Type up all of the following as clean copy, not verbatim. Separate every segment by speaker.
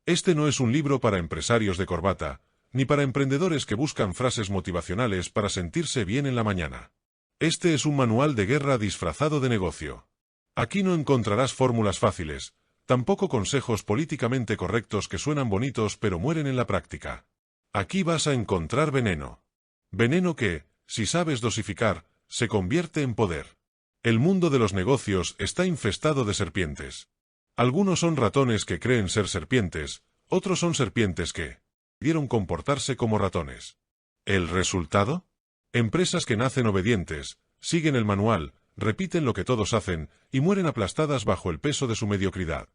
Speaker 1: Este no es un libro para empresarios de corbata, ni para emprendedores que buscan frases motivacionales para sentirse bien en la mañana. Este es un manual de guerra disfrazado de negocio. Aquí no encontrarás fórmulas fáciles, tampoco consejos políticamente correctos que suenan bonitos pero mueren en la práctica. Aquí vas a encontrar veneno. Veneno que, si sabes dosificar, se convierte en poder. El mundo de los negocios está infestado de serpientes. Algunos son ratones que creen ser serpientes, otros son serpientes que decidieron comportarse como ratones. ¿El resultado? Empresas que nacen obedientes, siguen el manual, repiten lo que todos hacen, y mueren aplastadas bajo el peso de su mediocridad.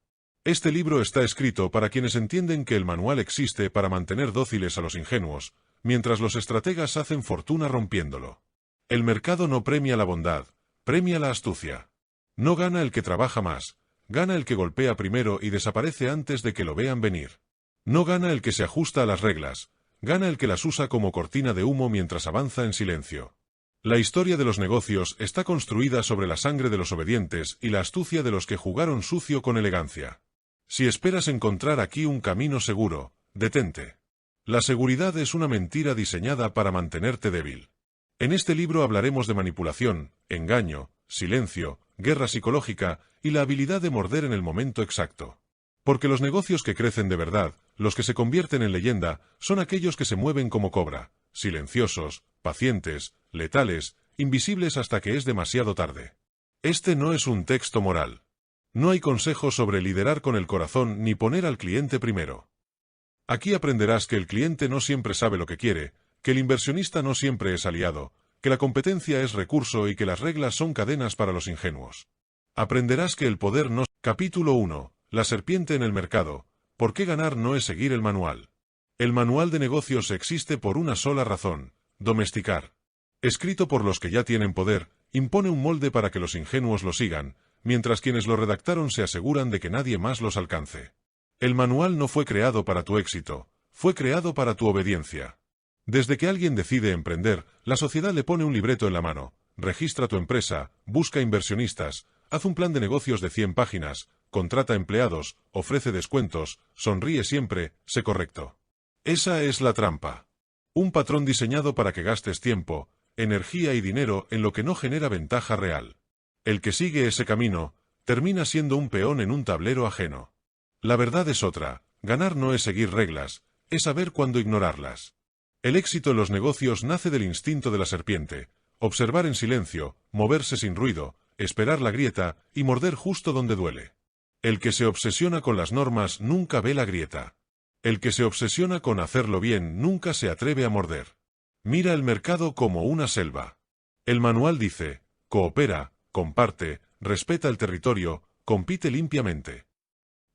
Speaker 1: Este libro está escrito para quienes entienden que el manual existe para mantener dóciles a los ingenuos, mientras los estrategas hacen fortuna rompiéndolo. El mercado no premia la bondad, premia la astucia. No gana el que trabaja más, gana el que golpea primero y desaparece antes de que lo vean venir. No gana el que se ajusta a las reglas, gana el que las usa como cortina de humo mientras avanza en silencio. La historia de los negocios está construida sobre la sangre de los obedientes y la astucia de los que jugaron sucio con elegancia. Si esperas encontrar aquí un camino seguro, detente. La seguridad es una mentira diseñada para mantenerte débil. En este libro hablaremos de manipulación, engaño, silencio, guerra psicológica y la habilidad de morder en el momento exacto. Porque los negocios que crecen de verdad, los que se convierten en leyenda, son aquellos que se mueven como cobra, silenciosos, pacientes, letales, invisibles hasta que es demasiado tarde. Este no es un texto moral. No hay consejos sobre liderar con el corazón ni poner al cliente primero. Aquí aprenderás que el cliente no siempre sabe lo que quiere, que el inversionista no siempre es aliado, que la competencia es recurso y que las reglas son cadenas para los ingenuos. Aprenderás que el poder no... Capítulo 1. La serpiente en el mercado. ¿Por qué ganar no es seguir el manual? El manual de negocios existe por una sola razón: domesticar. Escrito por los que ya tienen poder, impone un molde para que los ingenuos lo sigan, mientras quienes lo redactaron se aseguran de que nadie más los alcance. El manual no fue creado para tu éxito, fue creado para tu obediencia. Desde que alguien decide emprender, la sociedad le pone un libreto en la mano: registra tu empresa, busca inversionistas, haz un plan de negocios de 100 páginas, contrata empleados, ofrece descuentos, sonríe siempre, sé correcto. Esa es la trampa. Un patrón diseñado para que gastes tiempo, energía y dinero en lo que no genera ventaja real. El que sigue ese camino, termina siendo un peón en un tablero ajeno. La verdad es otra: ganar no es seguir reglas, es saber cuándo ignorarlas. El éxito en los negocios nace del instinto de la serpiente: observar en silencio, moverse sin ruido, esperar la grieta y morder justo donde duele. El que se obsesiona con las normas nunca ve la grieta. El que se obsesiona con hacerlo bien nunca se atreve a morder. Mira el mercado como una selva. El manual dice: coopera, comparte, respeta el territorio, compite limpiamente.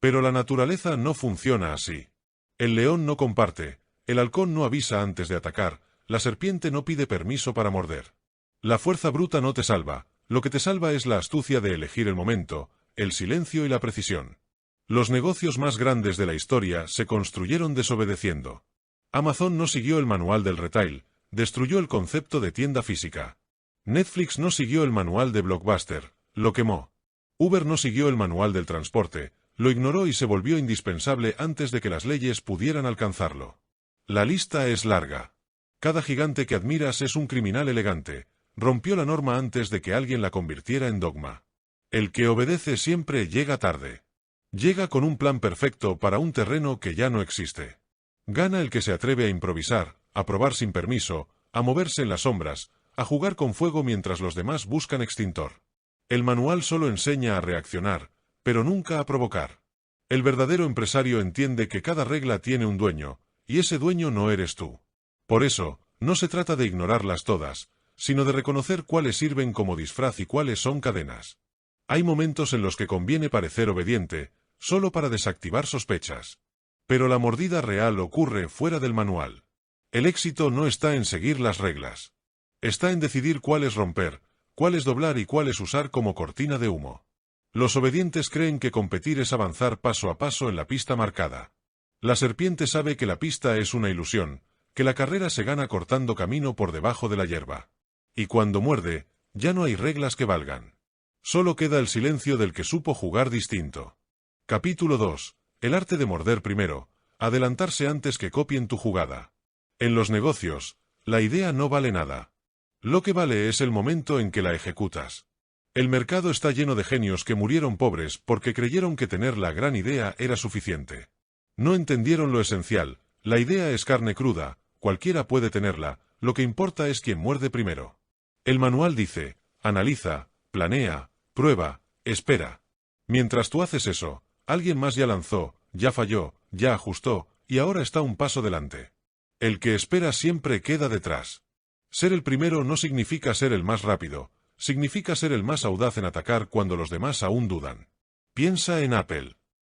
Speaker 1: Pero la naturaleza no funciona así. El león no comparte, el halcón no avisa antes de atacar, la serpiente no pide permiso para morder. La fuerza bruta no te salva, lo que te salva es la astucia de elegir el momento, el silencio y la precisión. Los negocios más grandes de la historia se construyeron desobedeciendo. Amazon no siguió el manual del retail, destruyó el concepto de tienda física. Netflix no siguió el manual de Blockbuster, lo quemó. Uber no siguió el manual del transporte, lo ignoró y se volvió indispensable antes de que las leyes pudieran alcanzarlo. La lista es larga. Cada gigante que admiras es un criminal elegante, rompió la norma antes de que alguien la convirtiera en dogma. El que obedece siempre llega tarde. Llega con un plan perfecto para un terreno que ya no existe. Gana el que se atreve a improvisar, a probar sin permiso, a moverse en las sombras, a jugar con fuego mientras los demás buscan extintor. El manual solo enseña a reaccionar, pero nunca a provocar. El verdadero empresario entiende que cada regla tiene un dueño, y ese dueño no eres tú. Por eso, no se trata de ignorarlas todas, sino de reconocer cuáles sirven como disfraz y cuáles son cadenas. Hay momentos en los que conviene parecer obediente, solo para desactivar sospechas. Pero la mordida real ocurre fuera del manual. El éxito no está en seguir las reglas. Está en decidir cuáles romper, cuáles doblar y cuáles usar como cortina de humo. Los obedientes creen que competir es avanzar paso a paso en la pista marcada. La serpiente sabe que la pista es una ilusión, que la carrera se gana cortando camino por debajo de la hierba. Y cuando muerde, ya no hay reglas que valgan. Solo queda el silencio del que supo jugar distinto. Capítulo 2. el arte de morder primero, adelantarse antes que copien tu jugada. En los negocios, la idea no vale nada. Lo que vale es el momento en que la ejecutas. El mercado está lleno de genios que murieron pobres porque creyeron que tener la gran idea era suficiente. No entendieron lo esencial, la idea es carne cruda, cualquiera puede tenerla, lo que importa es quien muerde primero. El manual dice, analiza, planea, prueba, espera. Mientras tú haces eso, alguien más ya lanzó, ya falló, ya ajustó, y ahora está un paso delante. El que espera siempre queda detrás. Ser el primero no significa ser el más rápido, significa ser el más audaz en atacar cuando los demás aún dudan. Piensa en Apple.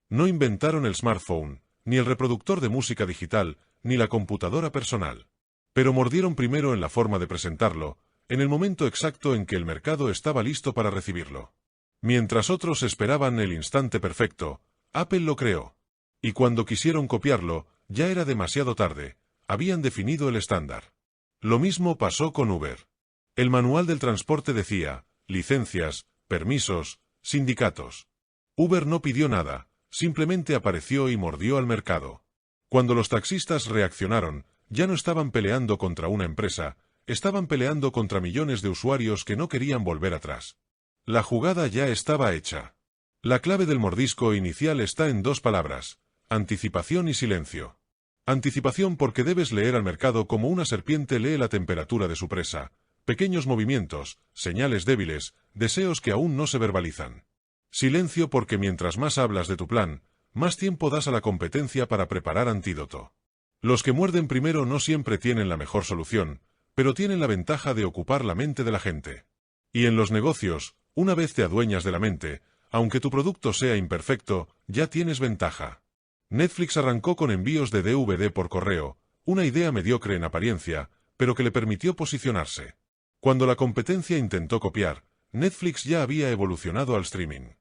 Speaker 1: No inventaron el smartphone, ni el reproductor de música digital, ni la computadora personal. Pero mordieron primero en la forma de presentarlo, en el momento exacto en que el mercado estaba listo para recibirlo. Mientras otros esperaban el instante perfecto, Apple lo creó. Y cuando quisieron copiarlo, ya era demasiado tarde, habían definido el estándar. Lo mismo pasó con Uber. El manual del transporte decía, licencias, permisos, sindicatos. Uber no pidió nada, simplemente apareció y mordió al mercado. Cuando los taxistas reaccionaron, ya no estaban peleando contra una empresa, estaban peleando contra millones de usuarios que no querían volver atrás. La jugada ya estaba hecha. La clave del mordisco inicial está en dos palabras, anticipación y silencio. Anticipación porque debes leer al mercado como una serpiente lee la temperatura de su presa, pequeños movimientos, señales débiles, deseos que aún no se verbalizan. Silencio porque mientras más hablas de tu plan, más tiempo das a la competencia para preparar antídoto. Los que muerden primero no siempre tienen la mejor solución, pero tienen la ventaja de ocupar la mente de la gente. Y en los negocios, una vez te adueñas de la mente, aunque tu producto sea imperfecto, ya tienes ventaja. Netflix arrancó con envíos de DVD por correo, una idea mediocre en apariencia, pero que le permitió posicionarse. Cuando la competencia intentó copiar, Netflix ya había evolucionado al streaming.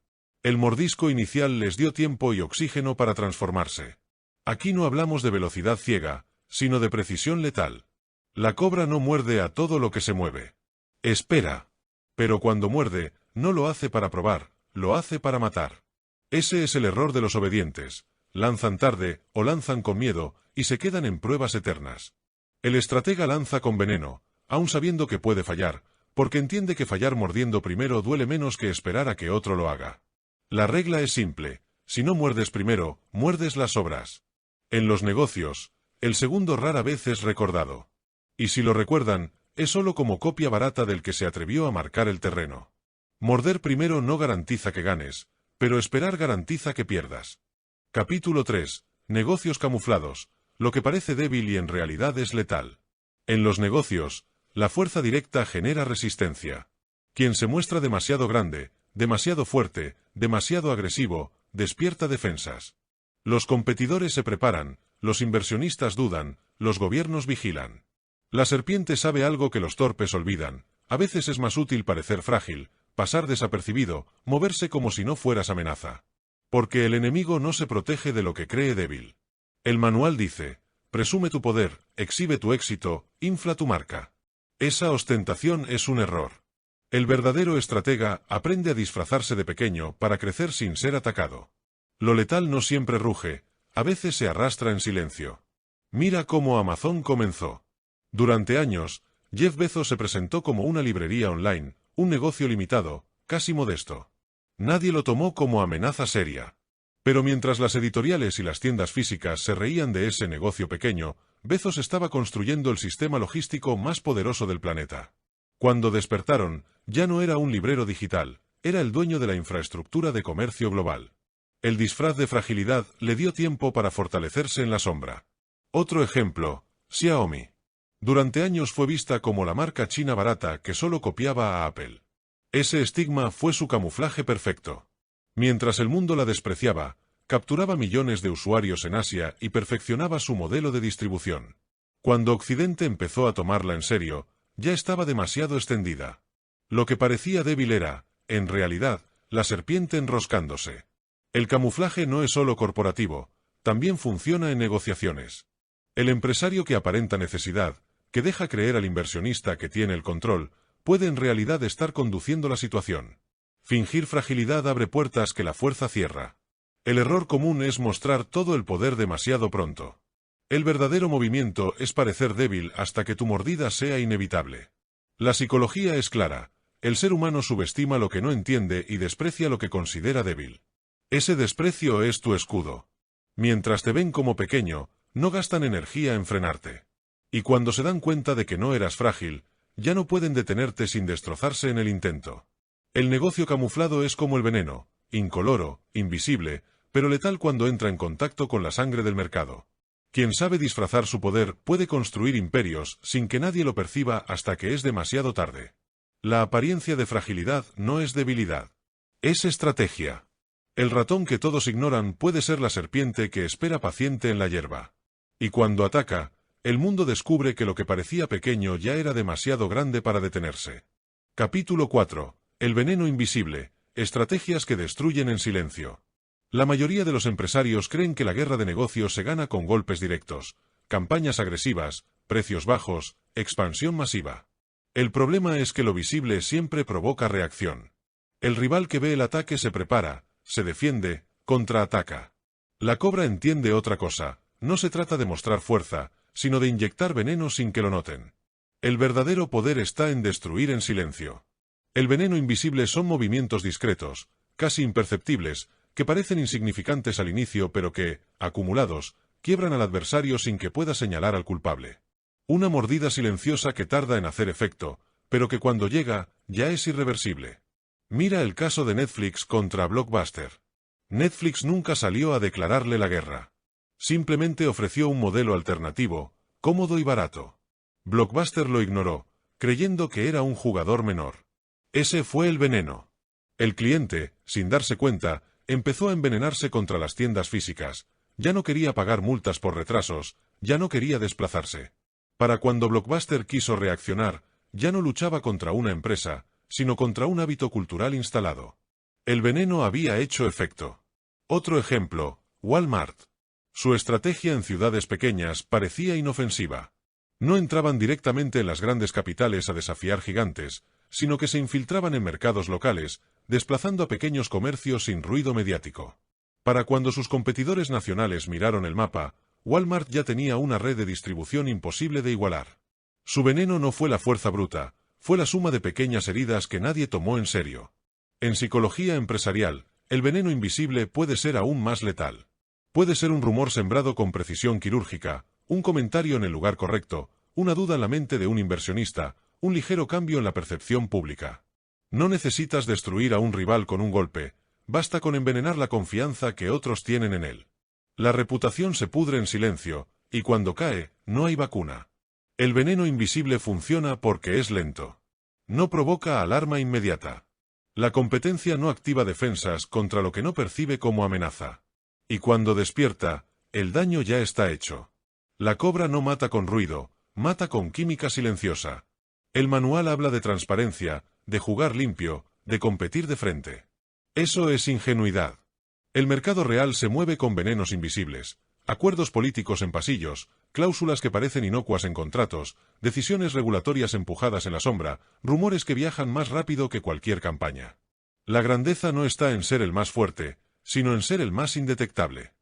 Speaker 1: El mordisco inicial les dio tiempo y oxígeno para transformarse. Aquí no hablamos de velocidad ciega, sino de precisión letal. La cobra no muerde a todo lo que se mueve. Espera. Pero cuando muerde, no lo hace para probar, lo hace para matar. Ese es el error de los obedientes. Lanzan tarde, o lanzan con miedo, y se quedan en pruebas eternas. El estratega lanza con veneno, aun sabiendo que puede fallar, porque entiende que fallar mordiendo primero duele menos que esperar a que otro lo haga. La regla es simple, si no muerdes primero, muerdes las sobras. En los negocios, el segundo rara vez es recordado. Y si lo recuerdan, es solo como copia barata del que se atrevió a marcar el terreno. Morder primero no garantiza que ganes, pero esperar garantiza que pierdas. Capítulo 3. Negocios camuflados, lo que parece débil y en realidad es letal. En los negocios, la fuerza directa genera resistencia. Quien se muestra demasiado grande, demasiado fuerte, demasiado agresivo, despierta defensas. Los competidores se preparan, los inversionistas dudan, los gobiernos vigilan. La serpiente sabe algo que los torpes olvidan, a veces es más útil parecer frágil, pasar desapercibido, moverse como si no fueras amenaza. Porque el enemigo no se protege de lo que cree débil. El manual dice, presume tu poder, exhibe tu éxito, infla tu marca. Esa ostentación es un error. El verdadero estratega aprende a disfrazarse de pequeño para crecer sin ser atacado. Lo letal no siempre ruge, a veces se arrastra en silencio. Mira cómo Amazon comenzó. Durante años, Jeff Bezos se presentó como una librería online, un negocio limitado, casi modesto. Nadie lo tomó como amenaza seria. Pero mientras las editoriales y las tiendas físicas se reían de ese negocio pequeño, Bezos estaba construyendo el sistema logístico más poderoso del planeta. Cuando despertaron, ya no era un librero digital, era el dueño de la infraestructura de comercio global. El disfraz de fragilidad le dio tiempo para fortalecerse en la sombra. Otro ejemplo, Xiaomi. Durante años fue vista como la marca china barata que solo copiaba a Apple. Ese estigma fue su camuflaje perfecto. Mientras el mundo la despreciaba, capturaba millones de usuarios en Asia y perfeccionaba su modelo de distribución. Cuando Occidente empezó a tomarla en serio, ya estaba demasiado extendida. Lo que parecía débil era, en realidad, la serpiente enroscándose. El camuflaje no es solo corporativo, también funciona en negociaciones. El empresario que aparenta necesidad, que deja creer al inversionista que tiene el control, puede en realidad estar conduciendo la situación. Fingir fragilidad abre puertas que la fuerza cierra. El error común es mostrar todo el poder demasiado pronto. El verdadero movimiento es parecer débil hasta que tu mordida sea inevitable. La psicología es clara. El ser humano subestima lo que no entiende y desprecia lo que considera débil. Ese desprecio es tu escudo. Mientras te ven como pequeño, no gastan energía en frenarte. Y cuando se dan cuenta de que no eras frágil, ya no pueden detenerte sin destrozarse en el intento. El negocio camuflado es como el veneno, incoloro, invisible, pero letal cuando entra en contacto con la sangre del mercado. Quien sabe disfrazar su poder puede construir imperios sin que nadie lo perciba hasta que es demasiado tarde. La apariencia de fragilidad no es debilidad. Es estrategia. El ratón que todos ignoran puede ser la serpiente que espera paciente en la hierba. Y cuando ataca, el mundo descubre que lo que parecía pequeño ya era demasiado grande para detenerse. Capítulo 4. El veneno invisible. Estrategias que destruyen en silencio. La mayoría de los empresarios creen que la guerra de negocios se gana con golpes directos, campañas agresivas, precios bajos, expansión masiva. El problema es que lo visible siempre provoca reacción. El rival que ve el ataque se prepara, se defiende, contraataca. La cobra entiende otra cosa, no se trata de mostrar fuerza, sino de inyectar veneno sin que lo noten. El verdadero poder está en destruir en silencio. El veneno invisible son movimientos discretos, casi imperceptibles, que parecen insignificantes al inicio pero que, acumulados, quiebran al adversario sin que pueda señalar al culpable. Una mordida silenciosa que tarda en hacer efecto, pero que cuando llega, ya es irreversible. Mira el caso de Netflix contra Blockbuster. Netflix nunca salió a declararle la guerra. Simplemente ofreció un modelo alternativo, cómodo y barato. Blockbuster lo ignoró, creyendo que era un jugador menor. Ese fue el veneno. El cliente, sin darse cuenta, empezó a envenenarse contra las tiendas físicas, ya no quería pagar multas por retrasos, ya no quería desplazarse. Para cuando Blockbuster quiso reaccionar, ya no luchaba contra una empresa, sino contra un hábito cultural instalado. El veneno había hecho efecto. Otro ejemplo, Walmart. Su estrategia en ciudades pequeñas parecía inofensiva. No entraban directamente en las grandes capitales a desafiar gigantes, sino que se infiltraban en mercados locales, desplazando a pequeños comercios sin ruido mediático. Para cuando sus competidores nacionales miraron el mapa, Walmart ya tenía una red de distribución imposible de igualar. Su veneno no fue la fuerza bruta, fue la suma de pequeñas heridas que nadie tomó en serio. En psicología empresarial, el veneno invisible puede ser aún más letal. Puede ser un rumor sembrado con precisión quirúrgica, un comentario en el lugar correcto, una duda en la mente de un inversionista, un ligero cambio en la percepción pública. No necesitas destruir a un rival con un golpe, basta con envenenar la confianza que otros tienen en él. La reputación se pudre en silencio, y cuando cae, no hay vacuna. El veneno invisible funciona porque es lento. No provoca alarma inmediata. La competencia no activa defensas contra lo que no percibe como amenaza. Y cuando despierta, el daño ya está hecho. La cobra no mata con ruido, mata con química silenciosa. El manual habla de transparencia, de jugar limpio, de competir de frente. Eso es ingenuidad. El mercado real se mueve con venenos invisibles, acuerdos políticos en pasillos, cláusulas que parecen inocuas en contratos, decisiones regulatorias empujadas en la sombra, rumores que viajan más rápido que cualquier campaña. La grandeza no está en ser el más fuerte, sino en ser el más indetectable.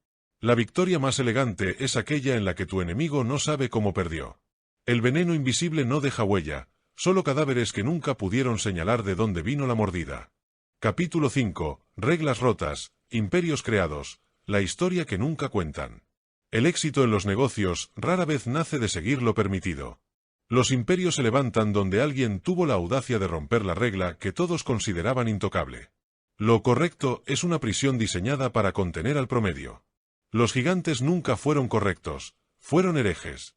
Speaker 1: La victoria más elegante es aquella en la que tu enemigo no sabe cómo perdió. El veneno invisible no deja huella, solo cadáveres que nunca pudieron señalar de dónde vino la mordida. Capítulo 5. Reglas rotas, imperios creados, la historia que nunca cuentan. El éxito en los negocios rara vez nace de seguir lo permitido. Los imperios se levantan donde alguien tuvo la audacia de romper la regla que todos consideraban intocable. Lo correcto es una prisión diseñada para contener al promedio. Los gigantes nunca fueron correctos, fueron herejes.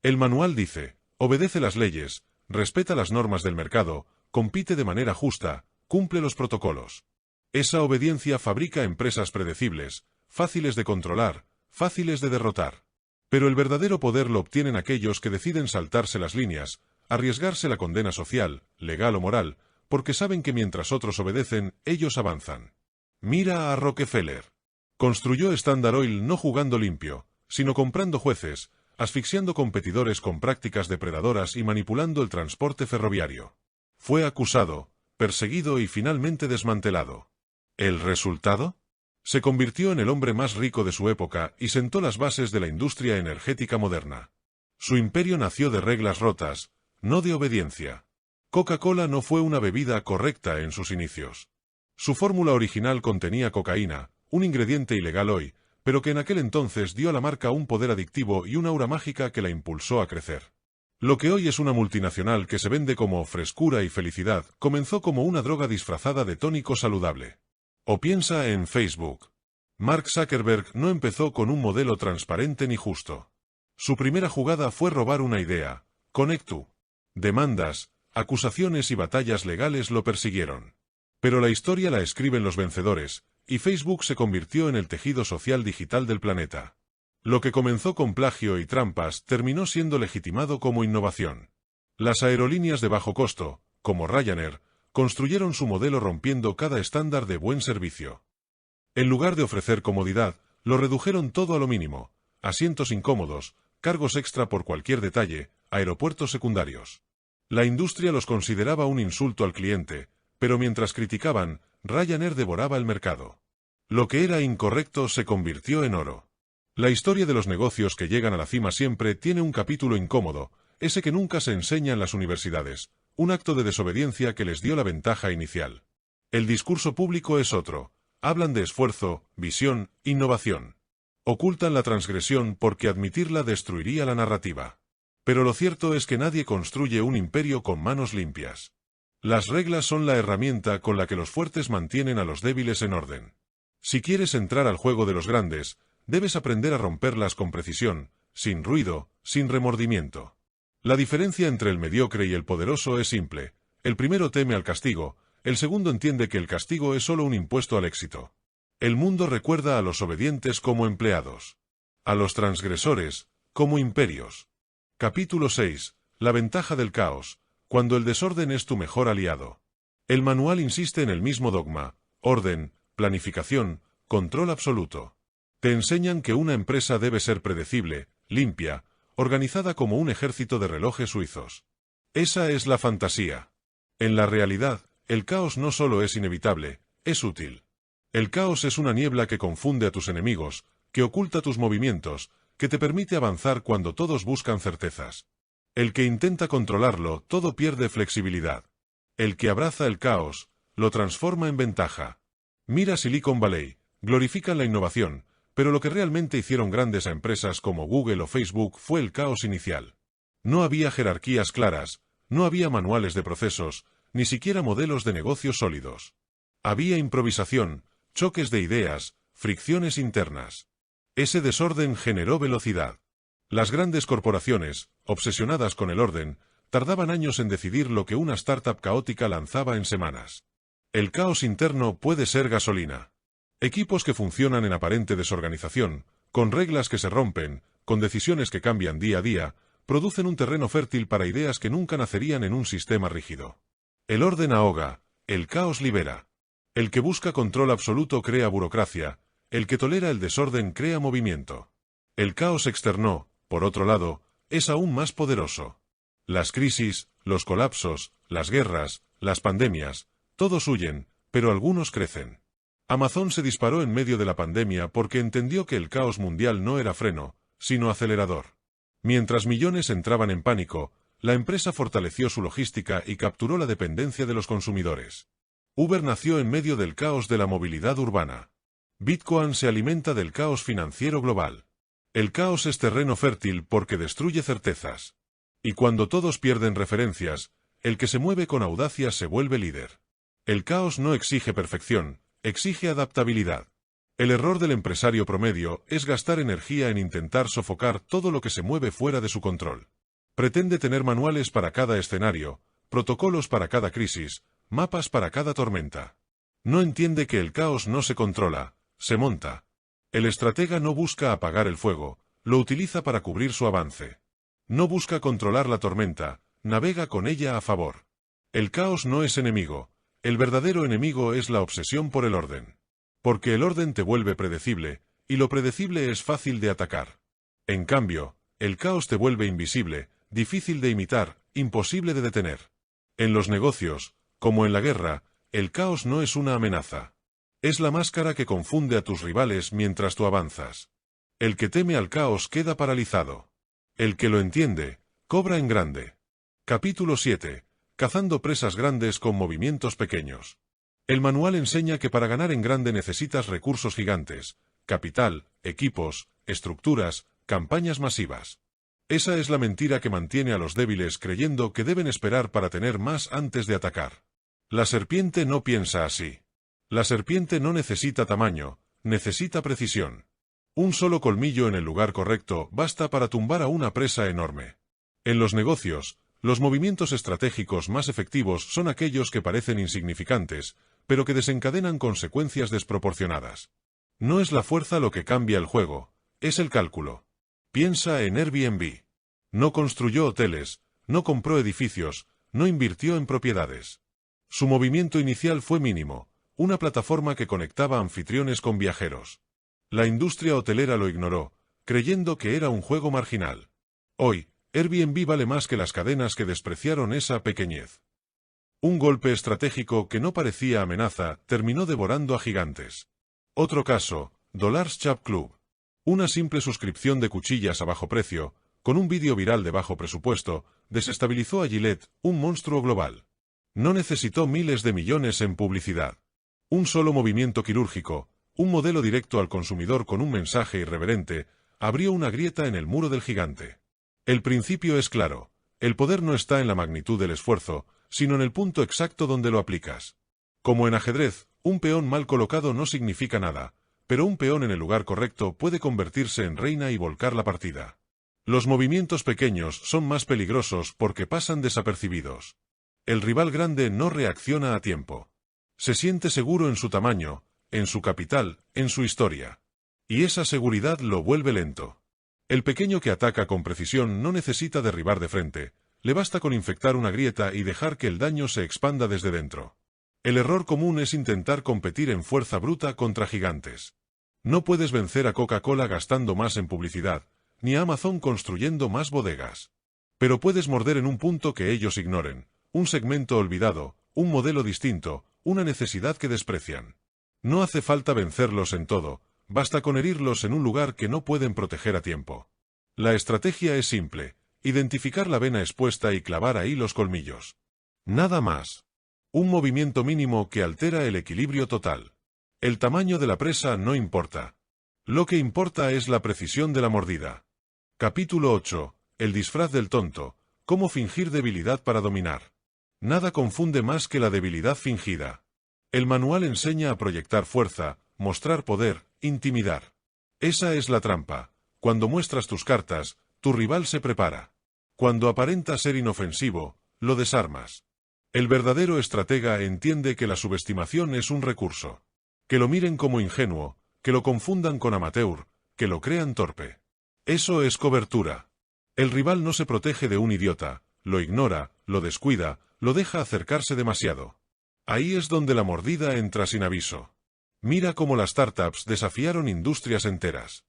Speaker 1: El manual dice, obedece las leyes, respeta las normas del mercado, compite de manera justa, cumple los protocolos. Esa obediencia fabrica empresas predecibles, fáciles de controlar, fáciles de derrotar. Pero el verdadero poder lo obtienen aquellos que deciden saltarse las líneas, arriesgarse la condena social, legal o moral, porque saben que mientras otros obedecen, ellos avanzan. Mira a Rockefeller. Construyó Standard Oil no jugando limpio, sino comprando jueces, asfixiando competidores con prácticas depredadoras y manipulando el transporte ferroviario. Fue acusado, perseguido y finalmente desmantelado. ¿El resultado? Se convirtió en el hombre más rico de su época y sentó las bases de la industria energética moderna. Su imperio nació de reglas rotas, no de obediencia. Coca-Cola no fue una bebida correcta en sus inicios. Su fórmula original contenía cocaína, un ingrediente ilegal hoy, pero que en aquel entonces dio a la marca un poder adictivo y una aura mágica que la impulsó a crecer. Lo que hoy es una multinacional que se vende como frescura y felicidad, comenzó como una droga disfrazada de tónico saludable. O piensa en Facebook. Mark Zuckerberg no empezó con un modelo transparente ni justo. Su primera jugada fue robar una idea, Connect. Demandas, acusaciones y batallas legales lo persiguieron. Pero la historia la escriben los vencedores, y Facebook se convirtió en el tejido social digital del planeta. Lo que comenzó con plagio y trampas terminó siendo legitimado como innovación. Las aerolíneas de bajo costo, como Ryanair, construyeron su modelo rompiendo cada estándar de buen servicio. En lugar de ofrecer comodidad, lo redujeron todo a lo mínimo: asientos incómodos, cargos extra por cualquier detalle, aeropuertos secundarios. La industria los consideraba un insulto al cliente, pero mientras criticaban, Ryanair devoraba el mercado. Lo que era incorrecto se convirtió en oro. La historia de los negocios que llegan a la cima siempre tiene un capítulo incómodo, ese que nunca se enseña en las universidades, un acto de desobediencia que les dio la ventaja inicial. El discurso público es otro. Hablan de esfuerzo, visión, innovación. Ocultan la transgresión porque admitirla destruiría la narrativa. Pero lo cierto es que nadie construye un imperio con manos limpias. Las reglas son la herramienta con la que los fuertes mantienen a los débiles en orden. Si quieres entrar al juego de los grandes, debes aprender a romperlas con precisión, sin ruido, sin remordimiento. La diferencia entre el mediocre y el poderoso es simple: el primero teme al castigo, el segundo entiende que el castigo es solo un impuesto al éxito. El mundo recuerda a los obedientes como empleados, a los transgresores como imperios. Capítulo 6. La ventaja del caos, cuando el desorden es tu mejor aliado. El manual insiste en el mismo dogma: orden, planificación, control absoluto. Te enseñan que una empresa debe ser predecible, limpia, organizada como un ejército de relojes suizos. Esa es la fantasía. En la realidad, el caos no solo es inevitable, es útil. El caos es una niebla que confunde a tus enemigos, que oculta tus movimientos, que te permite avanzar cuando todos buscan certezas. El que intenta controlarlo, todo pierde flexibilidad. El que abraza el caos, lo transforma en ventaja. Mira Silicon Valley, glorifican la innovación, pero lo que realmente hicieron grandes a empresas como Google o Facebook fue el caos inicial. No había jerarquías claras, no había manuales de procesos, ni siquiera modelos de negocios sólidos. Había improvisación, choques de ideas, fricciones internas. Ese desorden generó velocidad. Las grandes corporaciones, obsesionadas con el orden, tardaban años en decidir lo que una startup caótica lanzaba en semanas. El caos interno puede ser gasolina. Equipos que funcionan en aparente desorganización, con reglas que se rompen, con decisiones que cambian día a día, producen un terreno fértil para ideas que nunca nacerían en un sistema rígido. El orden ahoga, el caos libera. El que busca control absoluto crea burocracia, el que tolera el desorden crea movimiento. El caos externo, por otro lado, es aún más poderoso. Las crisis, los colapsos, las guerras, las pandemias, todos huyen, pero algunos crecen. Amazon se disparó en medio de la pandemia porque entendió que el caos mundial no era freno, sino acelerador. Mientras millones entraban en pánico, la empresa fortaleció su logística y capturó la dependencia de los consumidores. Uber nació en medio del caos de la movilidad urbana. Bitcoin se alimenta del caos financiero global. El caos es terreno fértil porque destruye certezas. Y cuando todos pierden referencias, el que se mueve con audacia se vuelve líder. El caos no exige perfección, exige adaptabilidad. El error del empresario promedio es gastar energía en intentar sofocar todo lo que se mueve fuera de su control. Pretende tener manuales para cada escenario, protocolos para cada crisis, mapas para cada tormenta. No entiende que el caos no se controla, se monta. El estratega no busca apagar el fuego, lo utiliza para cubrir su avance. No busca controlar la tormenta, navega con ella a favor. El caos no es enemigo, el verdadero enemigo es la obsesión por el orden. Porque el orden te vuelve predecible, y lo predecible es fácil de atacar. En cambio, el caos te vuelve invisible, difícil de imitar, imposible de detener. En los negocios, como en la guerra, el caos no es una amenaza. Es la máscara que confunde a tus rivales mientras tú avanzas. El que teme al caos queda paralizado. El que lo entiende, cobra en grande. Capítulo 7. Cazando presas grandes con movimientos pequeños. El manual enseña que para ganar en grande necesitas recursos gigantes, capital, equipos, estructuras, campañas masivas. Esa es la mentira que mantiene a los débiles creyendo que deben esperar para tener más antes de atacar. La serpiente no piensa así. La serpiente no necesita tamaño, necesita precisión. Un solo colmillo en el lugar correcto basta para tumbar a una presa enorme. En los negocios, los movimientos estratégicos más efectivos son aquellos que parecen insignificantes, pero que desencadenan consecuencias desproporcionadas. No es la fuerza lo que cambia el juego, es el cálculo. Piensa en Airbnb. No construyó hoteles, no compró edificios, no invirtió en propiedades. Su movimiento inicial fue mínimo, una plataforma que conectaba anfitriones con viajeros. La industria hotelera lo ignoró, creyendo que era un juego marginal. Hoy, Airbnb vale más que las cadenas que despreciaron esa pequeñez. Un golpe estratégico que no parecía amenaza terminó devorando a gigantes. Otro caso, Dollar's Shop Club. Una simple suscripción de cuchillas a bajo precio, con un vídeo viral de bajo presupuesto, desestabilizó a Gillette, un monstruo global. No necesitó miles de millones en publicidad. Un solo movimiento quirúrgico, un modelo directo al consumidor con un mensaje irreverente, abrió una grieta en el muro del gigante. El principio es claro, el poder no está en la magnitud del esfuerzo, sino en el punto exacto donde lo aplicas. Como en ajedrez, un peón mal colocado no significa nada, pero un peón en el lugar correcto puede convertirse en reina y volcar la partida. Los movimientos pequeños son más peligrosos porque pasan desapercibidos. El rival grande no reacciona a tiempo. Se siente seguro en su tamaño, en su capital, en su historia. Y esa seguridad lo vuelve lento. El pequeño que ataca con precisión no necesita derribar de frente, le basta con infectar una grieta y dejar que el daño se expanda desde dentro. El error común es intentar competir en fuerza bruta contra gigantes. No puedes vencer a Coca-Cola gastando más en publicidad, ni a Amazon construyendo más bodegas. Pero puedes morder en un punto que ellos ignoren, un segmento olvidado, un modelo distinto, una necesidad que desprecian. No hace falta vencerlos en todo, basta con herirlos en un lugar que no pueden proteger a tiempo. La estrategia es simple, identificar la vena expuesta y clavar ahí los colmillos. Nada más. Un movimiento mínimo que altera el equilibrio total. El tamaño de la presa no importa. Lo que importa es la precisión de la mordida. Capítulo 8. El disfraz del tonto. Cómo fingir debilidad para dominar. Nada confunde más que la debilidad fingida. El manual enseña a proyectar fuerza, mostrar poder, intimidar. Esa es la trampa. Cuando muestras tus cartas, tu rival se prepara. Cuando aparenta ser inofensivo, lo desarmas. El verdadero estratega entiende que la subestimación es un recurso. Que lo miren como ingenuo, que lo confundan con amateur, que lo crean torpe. Eso es cobertura. El rival no se protege de un idiota, lo ignora, lo descuida, lo deja acercarse demasiado. Ahí es donde la mordida entra sin aviso. Mira cómo las startups desafiaron industrias enteras.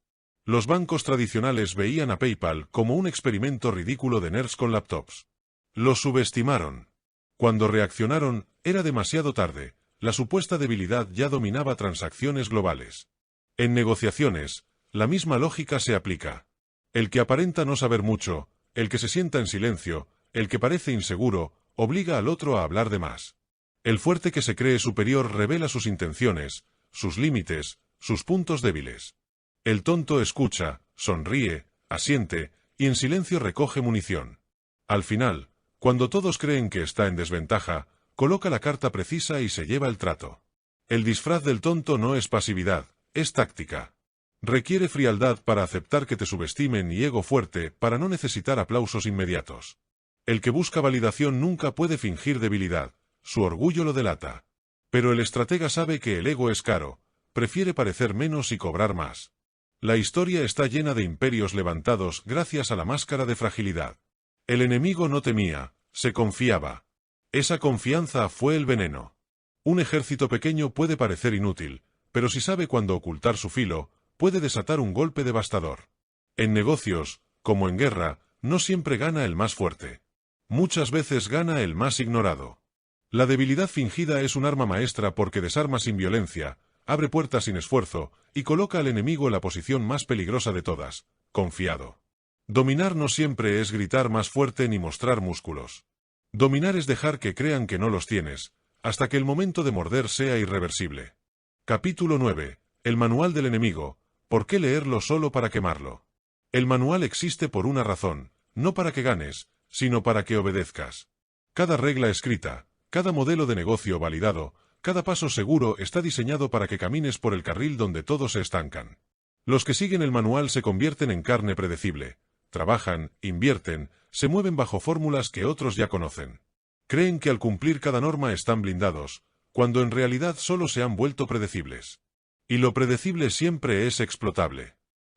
Speaker 1: Los bancos tradicionales veían a PayPal como un experimento ridículo de nerds con laptops. Los subestimaron. Cuando reaccionaron, era demasiado tarde, la supuesta debilidad ya dominaba transacciones globales. En negociaciones, la misma lógica se aplica. El que aparenta no saber mucho, el que se sienta en silencio, el que parece inseguro, obliga al otro a hablar de más. El fuerte que se cree superior revela sus intenciones, sus límites, sus puntos débiles. El tonto escucha, sonríe, asiente, y en silencio recoge munición. Al final, cuando todos creen que está en desventaja, coloca la carta precisa y se lleva el trato. El disfraz del tonto no es pasividad, es táctica. Requiere frialdad para aceptar que te subestimen y ego fuerte para no necesitar aplausos inmediatos. El que busca validación nunca puede fingir debilidad, su orgullo lo delata. Pero el estratega sabe que el ego es caro, prefiere parecer menos y cobrar más. La historia está llena de imperios levantados gracias a la máscara de fragilidad. El enemigo no temía, se confiaba. Esa confianza fue el veneno. Un ejército pequeño puede parecer inútil, pero si sabe cuándo ocultar su filo, puede desatar un golpe devastador. En negocios, como en guerra, no siempre gana el más fuerte. Muchas veces gana el más ignorado. La debilidad fingida es un arma maestra porque desarma sin violencia, abre puertas sin esfuerzo, y coloca al enemigo en la posición más peligrosa de todas, confiado. Dominar no siempre es gritar más fuerte ni mostrar músculos. Dominar es dejar que crean que no los tienes, hasta que el momento de morder sea irreversible. Capítulo 9. El manual del enemigo. ¿Por qué leerlo solo para quemarlo? El manual existe por una razón, no para que ganes, sino para que obedezcas. Cada regla escrita, cada modelo de negocio validado, cada paso seguro está diseñado para que camines por el carril donde todos se estancan. Los que siguen el manual se convierten en carne predecible. Trabajan, invierten, se mueven bajo fórmulas que otros ya conocen. Creen que al cumplir cada norma están blindados, cuando en realidad solo se han vuelto predecibles. Y lo predecible siempre es explotable.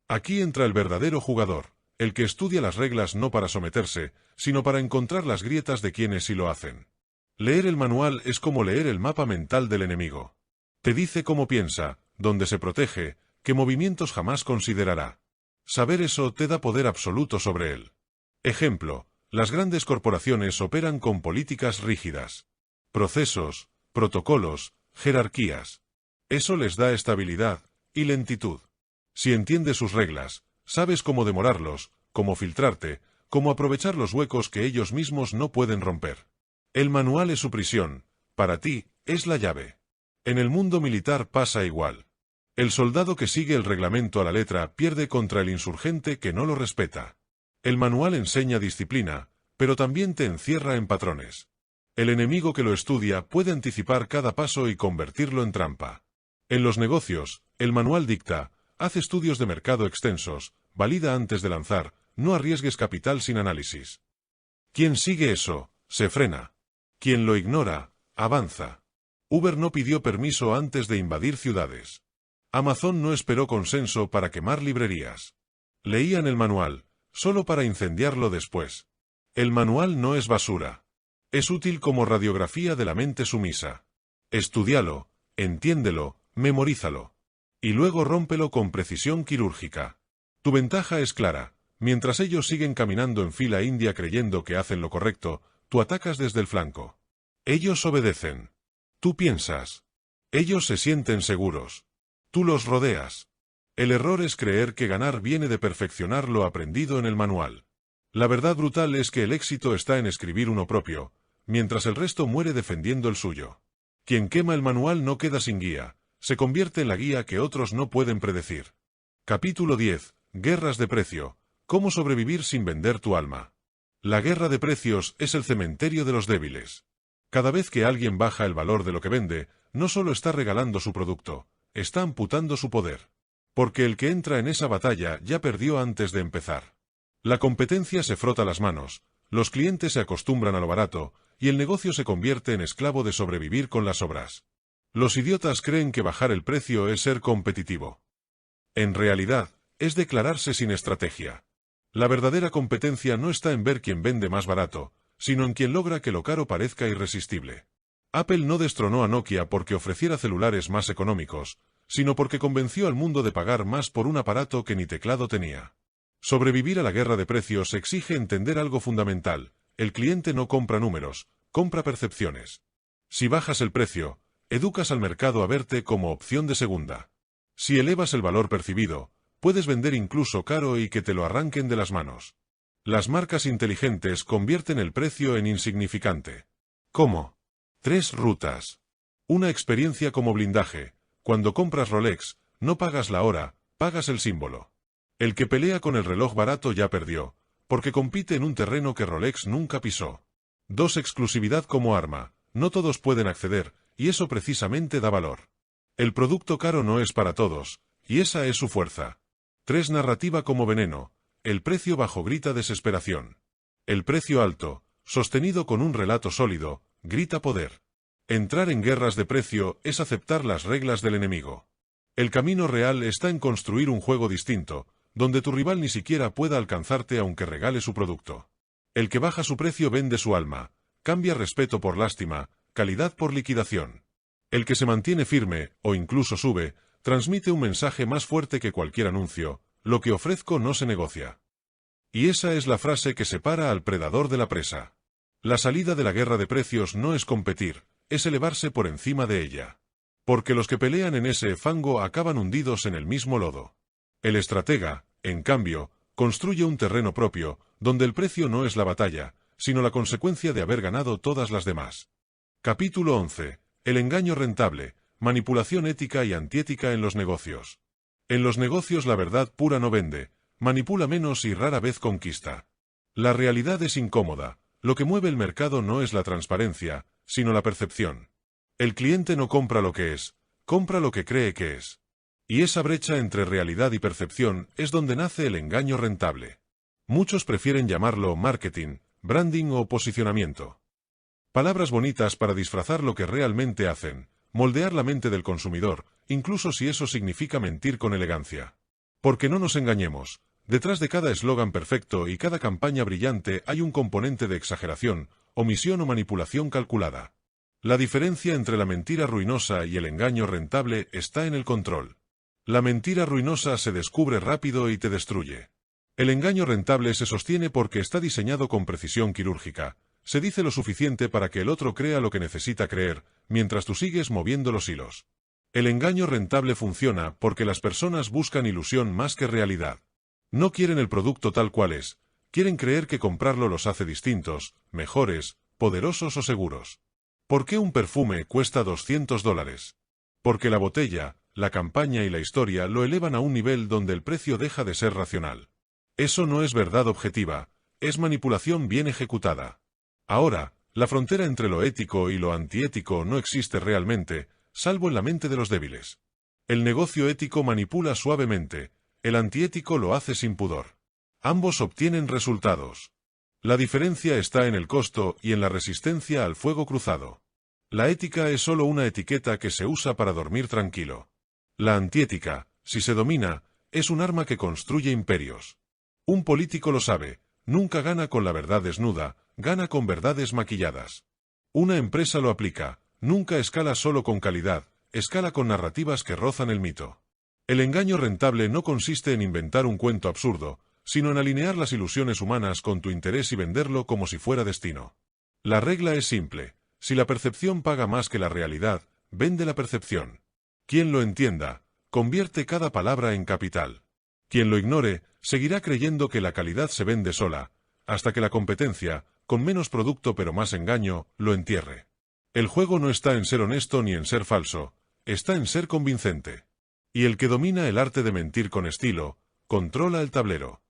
Speaker 1: Aquí entra el verdadero jugador, el que estudia las reglas no para someterse, sino para encontrar las grietas de quienes sí lo hacen. Leer el manual es como leer el mapa mental del enemigo. Te dice cómo piensa, dónde se protege, qué movimientos jamás considerará. Saber eso te da poder absoluto sobre él. Ejemplo, las grandes corporaciones operan con políticas rígidas. Procesos, protocolos, jerarquías. Eso les da estabilidad y lentitud. Si entiendes sus reglas, sabes cómo demorarlos, cómo filtrarte, cómo aprovechar los huecos que ellos mismos no pueden romper. El manual es su prisión, para ti, es la llave. En el mundo militar pasa igual. El soldado que sigue el reglamento a la letra pierde contra el insurgente que no lo respeta. El manual enseña disciplina, pero también te encierra en patrones. El enemigo que lo estudia puede anticipar cada paso y convertirlo en trampa. En los negocios, el manual dicta: haz estudios de mercado extensos, valida antes de lanzar, no arriesgues capital sin análisis. Quien sigue eso, se frena. Quien lo ignora, avanza. Uber no pidió permiso antes de invadir ciudades. Amazon no esperó consenso para quemar librerías. Leían el manual, solo para incendiarlo después. El manual no es basura. Es útil como radiografía de la mente sumisa. Estúdialo, entiéndelo, memorízalo. Y luego rómpelo con precisión quirúrgica. Tu ventaja es clara. Mientras ellos siguen caminando en fila india creyendo que hacen lo correcto, tú atacas desde el flanco. Ellos obedecen. Tú piensas. Ellos se sienten seguros. Tú los rodeas. El error es creer que ganar viene de perfeccionar lo aprendido en el manual. La verdad brutal es que el éxito está en escribir uno propio, mientras el resto muere defendiendo el suyo. Quien quema el manual no queda sin guía, se convierte en la guía que otros no pueden predecir. Capítulo 10. Guerras de precio. ¿Cómo sobrevivir sin vender tu alma? La guerra de precios es el cementerio de los débiles. Cada vez que alguien baja el valor de lo que vende, no solo está regalando su producto, está amputando su poder. Porque el que entra en esa batalla ya perdió antes de empezar. La competencia se frota las manos, los clientes se acostumbran a lo barato, y el negocio se convierte en esclavo de sobrevivir con las obras. Los idiotas creen que bajar el precio es ser competitivo. En realidad, es declararse sin estrategia. La verdadera competencia no está en ver quién vende más barato, sino en quien logra que lo caro parezca irresistible. Apple no destronó a Nokia porque ofreciera celulares más económicos, sino porque convenció al mundo de pagar más por un aparato que ni teclado tenía. Sobrevivir a la guerra de precios exige entender algo fundamental: el cliente no compra números, compra percepciones. Si bajas el precio, educas al mercado a verte como opción de segunda. Si elevas el valor percibido, puedes vender incluso caro y que te lo arranquen de las manos. Las marcas inteligentes convierten el precio en insignificante. ¿Cómo? 3 rutas. Una experiencia como blindaje. Cuando compras Rolex, no pagas la hora, pagas el símbolo. El que pelea con el reloj barato ya perdió, porque compite en un terreno que Rolex nunca pisó. 2. Exclusividad como arma. No todos pueden acceder, y eso precisamente da valor. El producto caro no es para todos, y esa es su fuerza. 3. Narrativa como veneno. El precio bajo grita desesperación. El precio alto, sostenido con un relato sólido, grita poder. Entrar en guerras de precio es aceptar las reglas del enemigo. El camino real está en construir un juego distinto, donde tu rival ni siquiera pueda alcanzarte aunque regale su producto. El que baja su precio vende su alma, cambia respeto por lástima, calidad por liquidación. El que se mantiene firme, o incluso sube, transmite un mensaje más fuerte que cualquier anuncio: lo que ofrezco no se negocia. Y esa es la frase que separa al predador de la presa. La salida de la guerra de precios no es competir, es elevarse por encima de ella. Porque los que pelean en ese fango acaban hundidos en el mismo lodo. El estratega, en cambio, construye un terreno propio, donde el precio no es la batalla, sino la consecuencia de haber ganado todas las demás. Capítulo 11. El engaño rentable, manipulación ética y antiética en los negocios. En los negocios la verdad pura no vende, manipula menos y rara vez conquista. La realidad es incómoda, lo que mueve el mercado no es la transparencia, sino la percepción. El cliente no compra lo que es, compra lo que cree que es. Y esa brecha entre realidad y percepción es donde nace el engaño rentable. Muchos prefieren llamarlo marketing, branding o posicionamiento. Palabras bonitas para disfrazar lo que realmente hacen, moldear la mente del consumidor, incluso si eso significa mentir con elegancia. Porque no nos engañemos, detrás de cada eslogan perfecto y cada campaña brillante hay un componente de exageración, omisión o manipulación calculada. La diferencia entre la mentira ruinosa y el engaño rentable está en el control. La mentira ruinosa se descubre rápido y te destruye. El engaño rentable se sostiene porque está diseñado con precisión quirúrgica. Se dice lo suficiente para que el otro crea lo que necesita creer, mientras tú sigues moviendo los hilos. El engaño rentable funciona porque las personas buscan ilusión más que realidad. No quieren el producto tal cual es, quieren creer que comprarlo los hace distintos, mejores, poderosos o seguros. ¿Por qué un perfume cuesta $200? Porque la botella, la campaña y la historia lo elevan a un nivel donde el precio deja de ser racional. Eso no es verdad objetiva, es manipulación bien ejecutada. Ahora, la frontera entre lo ético y lo antiético no existe realmente, salvo en la mente de los débiles. El negocio ético manipula suavemente, el antiético lo hace sin pudor. Ambos obtienen resultados. La diferencia está en el costo y en la resistencia al fuego cruzado. La ética es solo una etiqueta que se usa para dormir tranquilo. La antiética, si se domina, es un arma que construye imperios. Un político lo sabe, nunca gana con la verdad desnuda, gana con verdades maquilladas. Una empresa lo aplica, nunca escala solo con calidad, escala con narrativas que rozan el mito. El engaño rentable no consiste en inventar un cuento absurdo, sino en alinear las ilusiones humanas con tu interés y venderlo como si fuera destino. La regla es simple, si la percepción paga más que la realidad, vende la percepción. Quien lo entienda, convierte cada palabra en capital. Quien lo ignore, seguirá creyendo que la calidad se vende sola, hasta que la competencia, con menos producto pero más engaño, lo entierre. El juego no está en ser honesto ni en ser falso, está en ser convincente. Y el que domina el arte de mentir con estilo, controla el tablero.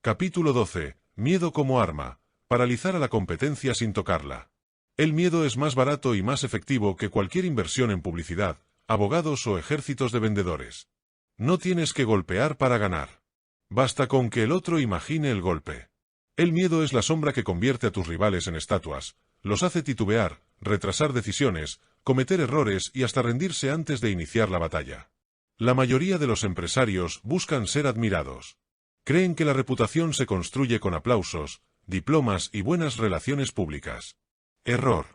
Speaker 1: Capítulo 12. Miedo como arma, paralizar a la competencia sin tocarla. El miedo es más barato y más efectivo que cualquier inversión en publicidad, abogados o ejércitos de vendedores. No tienes que golpear para ganar. Basta con que el otro imagine el golpe. El miedo es la sombra que convierte a tus rivales en estatuas, los hace titubear, retrasar decisiones, cometer errores y hasta rendirse antes de iniciar la batalla. La mayoría de los empresarios buscan ser admirados. Creen que la reputación se construye con aplausos, diplomas y buenas relaciones públicas. Error.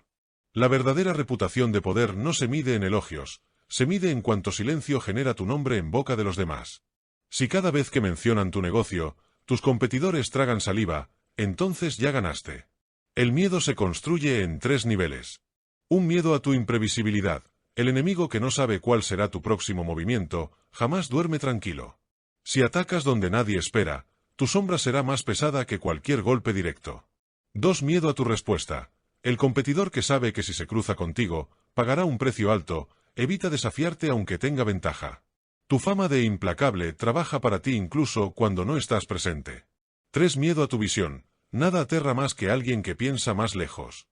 Speaker 1: La verdadera reputación de poder no se mide en elogios, se mide en cuanto silencio genera tu nombre en boca de los demás. Si cada vez que mencionan tu negocio, tus competidores tragan saliva, entonces ya ganaste. El miedo se construye en 3 niveles. Un miedo a tu imprevisibilidad. El enemigo que no sabe cuál será tu próximo movimiento, jamás duerme tranquilo. Si atacas donde nadie espera, tu sombra será más pesada que cualquier golpe directo. 2. Miedo a tu respuesta. El competidor que sabe que si se cruza contigo, pagará un precio alto, evita desafiarte aunque tenga ventaja. Tu fama de implacable trabaja para ti incluso cuando no estás presente. 3. Miedo a tu visión. Nada aterra más que alguien que piensa más lejos.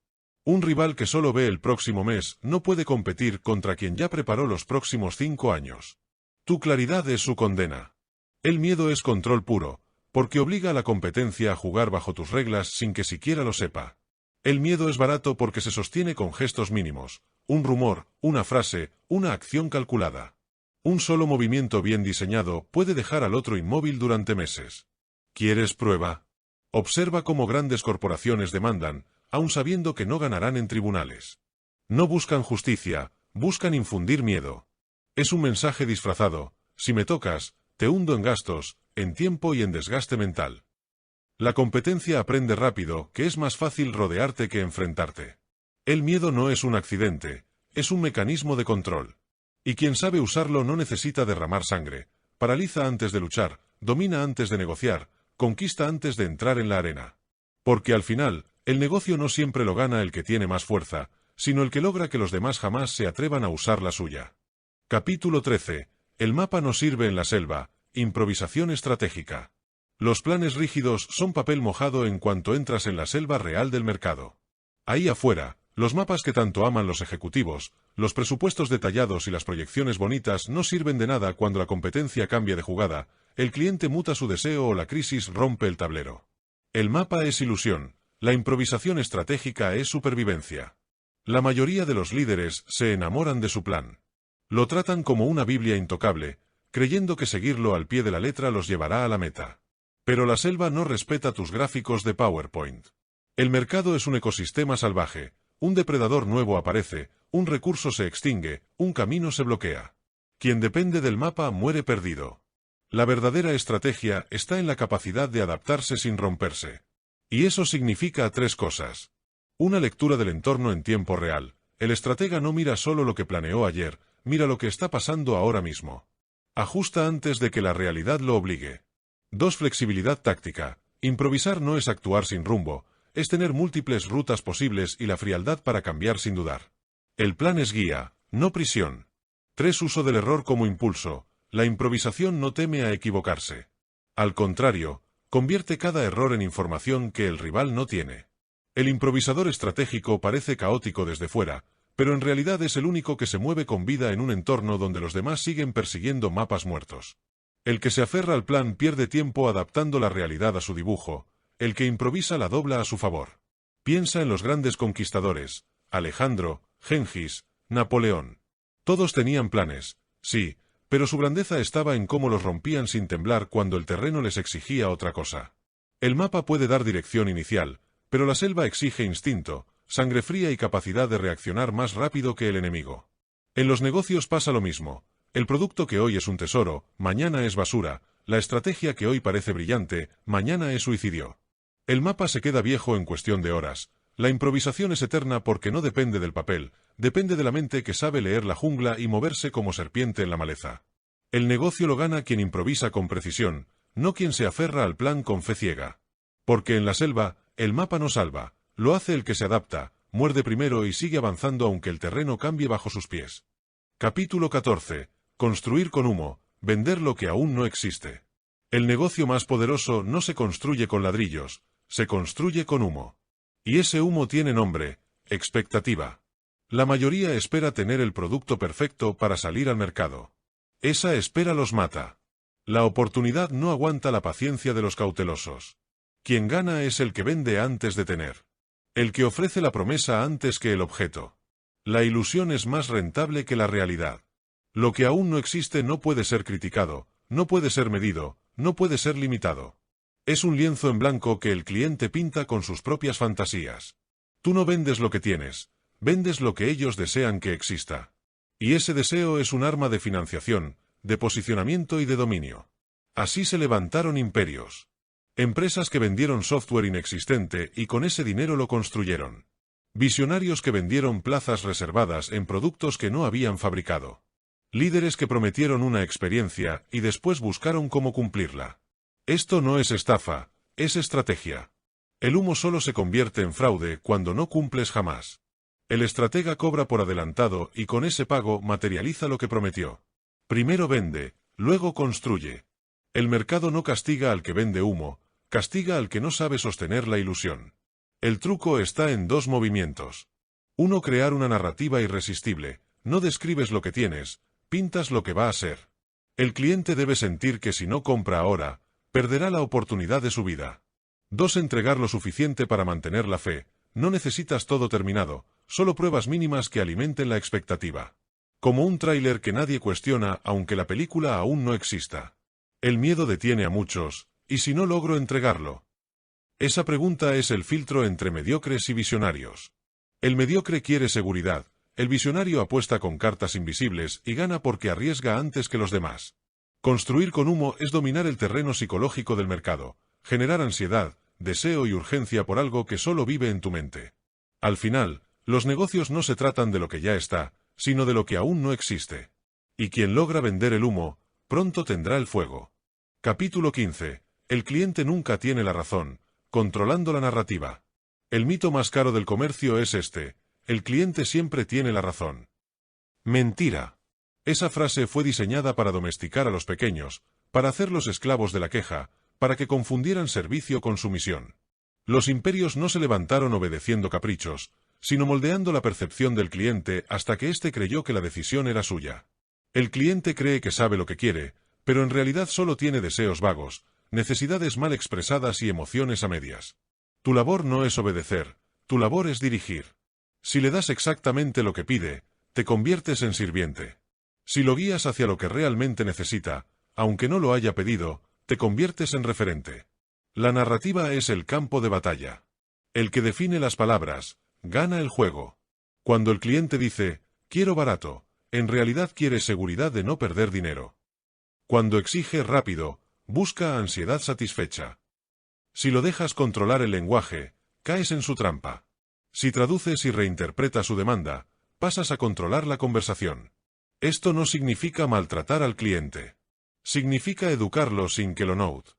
Speaker 1: Un rival que solo ve el próximo mes no puede competir contra quien ya preparó los próximos 5 años. Tu claridad es su condena. El miedo es control puro, porque obliga a la competencia a jugar bajo tus reglas sin que siquiera lo sepa. El miedo es barato porque se sostiene con gestos mínimos, un rumor, una frase, una acción calculada. Un solo movimiento bien diseñado puede dejar al otro inmóvil durante meses. ¿Quieres prueba? Observa cómo grandes corporaciones demandan, aun sabiendo que no ganarán en tribunales. No buscan justicia, buscan infundir miedo. Es un mensaje disfrazado: si me tocas, te hundo en gastos, en tiempo y en desgaste mental. La competencia aprende rápido que es más fácil rodearte que enfrentarte. El miedo no es un accidente, es un mecanismo de control. Y quien sabe usarlo no necesita derramar sangre, paraliza antes de luchar, domina antes de negociar, conquista antes de entrar en la arena. Porque al final, el negocio no siempre lo gana el que tiene más fuerza, sino el que logra que los demás jamás se atrevan a usar la suya. Capítulo 13. El mapa no sirve en la selva. Improvisación estratégica. Los planes rígidos son papel mojado en cuanto entras en la selva real del mercado. Ahí afuera, los mapas que tanto aman los ejecutivos, los presupuestos detallados y las proyecciones bonitas no sirven de nada cuando la competencia cambia de jugada, el cliente muta su deseo o la crisis rompe el tablero. El mapa es ilusión, la improvisación estratégica es supervivencia. La mayoría de los líderes se enamoran de su plan. Lo tratan como una Biblia intocable, creyendo que seguirlo al pie de la letra los llevará a la meta. Pero la selva no respeta tus gráficos de PowerPoint. El mercado es un ecosistema salvaje, un depredador nuevo aparece, un recurso se extingue, un camino se bloquea. Quien depende del mapa muere perdido. La verdadera estrategia está en la capacidad de adaptarse sin romperse. Y eso significa tres cosas. Una lectura del entorno en tiempo real. El estratega no mira solo lo que planeó ayer, mira lo que está pasando ahora mismo. Ajusta antes de que la realidad lo obligue. 2. Flexibilidad táctica. Improvisar no es actuar sin rumbo, es tener múltiples rutas posibles y la frialdad para cambiar sin dudar. El plan es guía, no prisión. 3. Uso del error como impulso. La improvisación no teme a equivocarse. Al contrario, convierte cada error en información que el rival no tiene. El improvisador estratégico parece caótico desde fuera, pero en realidad es el único que se mueve con vida en un entorno donde los demás siguen persiguiendo mapas muertos. El que se aferra al plan pierde tiempo adaptando la realidad a su dibujo, el que improvisa la dobla a su favor. Piensa en los grandes conquistadores, Alejandro, Gengis, Napoleón. Todos tenían planes, sí, pero su grandeza estaba en cómo los rompían sin temblar cuando el terreno les exigía otra cosa. El mapa puede dar dirección inicial, pero la selva exige instinto, sangre fría y capacidad de reaccionar más rápido que el enemigo. En los negocios pasa lo mismo. El producto que hoy es un tesoro, mañana es basura, la estrategia que hoy parece brillante, mañana es suicidio. El mapa se queda viejo en cuestión de horas. La improvisación es eterna porque no depende del papel, depende de la mente que sabe leer la jungla y moverse como serpiente en la maleza. El negocio lo gana quien improvisa con precisión, no quien se aferra al plan con fe ciega. Porque en la selva, el mapa no salva, lo hace el que se adapta, muerde primero y sigue avanzando aunque el terreno cambie bajo sus pies. Capítulo 14. Construir con humo, vender lo que aún no existe. El negocio más poderoso no se construye con ladrillos, se construye con humo. Y ese humo tiene nombre, expectativa. La mayoría espera tener el producto perfecto para salir al mercado. Esa espera los mata. La oportunidad no aguanta la paciencia de los cautelosos. Quien gana es el que vende antes de tener. El que ofrece la promesa antes que el objeto. La ilusión es más rentable que la realidad. Lo que aún no existe no puede ser criticado, no puede ser medido, no puede ser limitado. Es un lienzo en blanco que el cliente pinta con sus propias fantasías. Tú no vendes lo que tienes, vendes lo que ellos desean que exista. Y ese deseo es un arma de financiación, de posicionamiento y de dominio. Así se levantaron imperios. Empresas que vendieron software inexistente y con ese dinero lo construyeron. Visionarios que vendieron plazas reservadas en productos que no habían fabricado. Líderes que prometieron una experiencia y después buscaron cómo cumplirla. Esto no es estafa, es estrategia. El humo solo se convierte en fraude cuando no cumples jamás. El estratega cobra por adelantado y con ese pago materializa lo que prometió. Primero vende, luego construye. El mercado no castiga al que vende humo, castiga al que no sabe sostener la ilusión. El truco está en dos movimientos. 1. Crear una narrativa irresistible. No describes lo que tienes, pintas lo que va a ser. El cliente debe sentir que si no compra ahora, perderá la oportunidad de su vida. 2. Entregar lo suficiente para mantener la fe. No necesitas todo terminado, solo pruebas mínimas que alimenten la expectativa. Como un tráiler que nadie cuestiona aunque la película aún no exista. El miedo detiene a muchos, ¿y si no logro entregarlo? Esa pregunta es el filtro entre mediocres y visionarios. El mediocre quiere seguridad, el visionario apuesta con cartas invisibles y gana porque arriesga antes que los demás. Construir con humo es dominar el terreno psicológico del mercado, generar ansiedad, deseo y urgencia por algo que solo vive en tu mente. Al final, los negocios no se tratan de lo que ya está, sino de lo que aún no existe. Y quien logra vender el humo, pronto tendrá el fuego. Capítulo 15. El cliente nunca tiene la razón, controlando la narrativa. El mito más caro del comercio es este: el cliente siempre tiene la razón. Mentira. Esa frase fue diseñada para domesticar a los pequeños, para hacerlos esclavos de la queja, para que confundieran servicio con sumisión. Los imperios no se levantaron obedeciendo caprichos, sino moldeando la percepción del cliente hasta que éste creyó que la decisión era suya. El cliente cree que sabe lo que quiere, pero en realidad solo tiene deseos vagos, necesidades mal expresadas y emociones a medias. Tu labor no es obedecer, tu labor es dirigir. Si le das exactamente lo que pide, te conviertes en sirviente. Si lo guías hacia lo que realmente necesita, aunque no lo haya pedido, te conviertes en referente. La narrativa es el campo de batalla. El que define las palabras, gana el juego. Cuando el cliente dice, quiero barato, en realidad quiere seguridad de no perder dinero. Cuando exige rápido, busca ansiedad satisfecha. Si lo dejas controlar el lenguaje, caes en su trampa. Si traduces y reinterpretas su demanda, pasas a controlar la conversación. Esto no significa maltratar al cliente. Significa educarlo sin que lo note.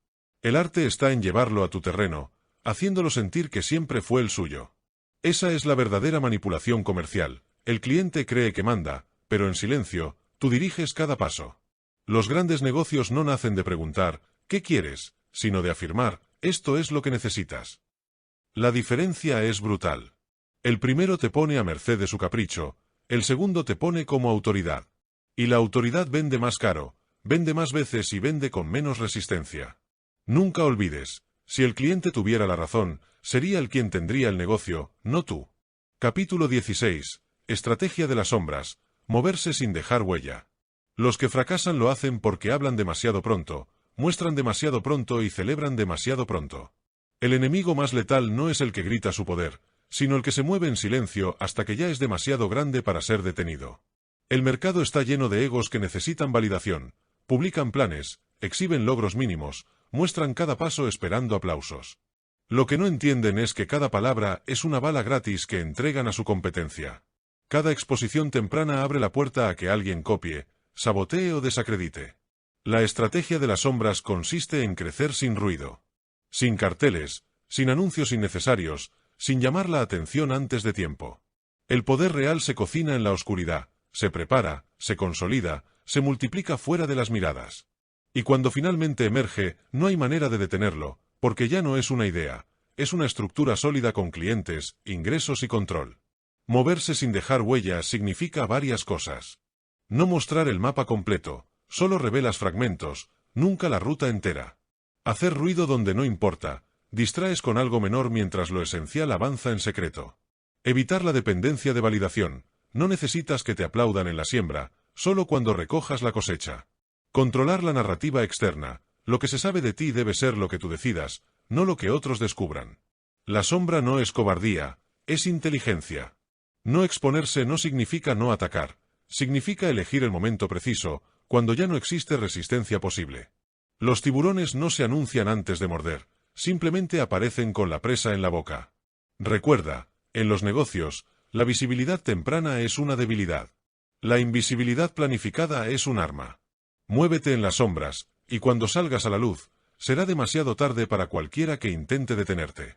Speaker 1: El arte está en llevarlo a tu terreno, haciéndolo sentir que siempre fue el suyo. Esa es la verdadera manipulación comercial. El cliente cree que manda, pero en silencio, tú diriges cada paso. Los grandes negocios no nacen de preguntar, ¿qué quieres?, sino de afirmar, esto es lo que necesitas. La diferencia es brutal. El primero te pone a merced de su capricho, el segundo te pone como autoridad. Y la autoridad vende más caro, vende más veces y vende con menos resistencia. Nunca olvides, si el cliente tuviera la razón, sería él quien tendría el negocio, no tú. Capítulo 16. Estrategia de las sombras. Moverse sin dejar huella. Los que fracasan lo hacen porque hablan demasiado pronto, muestran demasiado pronto y celebran demasiado pronto. El enemigo más letal no es el que grita su poder, sino el que se mueve en silencio hasta que ya es demasiado grande para ser detenido. El mercado está lleno de egos que necesitan validación, publican planes, exhiben logros mínimos, muestran cada paso esperando aplausos. Lo que no entienden es que cada palabra es una bala gratis que entregan a su competencia. Cada exposición temprana abre la puerta a que alguien copie, sabotee o desacredite. La estrategia de las sombras consiste en crecer sin ruido. Sin carteles, sin anuncios innecesarios, sin llamar la atención antes de tiempo. El poder real se cocina en la oscuridad, se prepara, se consolida, se multiplica fuera de las miradas. Y cuando finalmente emerge, no hay manera de detenerlo, porque ya no es una idea, es una estructura sólida con clientes, ingresos y control. Moverse sin dejar huellas significa varias cosas. No mostrar el mapa completo, solo revelas fragmentos, nunca la ruta entera. Hacer ruido donde no importa, distraes con algo menor mientras lo esencial avanza en secreto. Evitar la dependencia de validación, no necesitas que te aplaudan en la siembra, solo cuando recojas la cosecha. Controlar la narrativa externa, lo que se sabe de ti debe ser lo que tú decidas, no lo que otros descubran. La sombra no es cobardía, es inteligencia. No exponerse no significa no atacar, significa elegir el momento preciso, cuando ya no existe resistencia posible. Los tiburones no se anuncian antes de morder, simplemente aparecen con la presa en la boca. Recuerda, en los negocios, la visibilidad temprana es una debilidad. La invisibilidad planificada es un arma. Muévete en las sombras, y cuando salgas a la luz, será demasiado tarde para cualquiera que intente detenerte.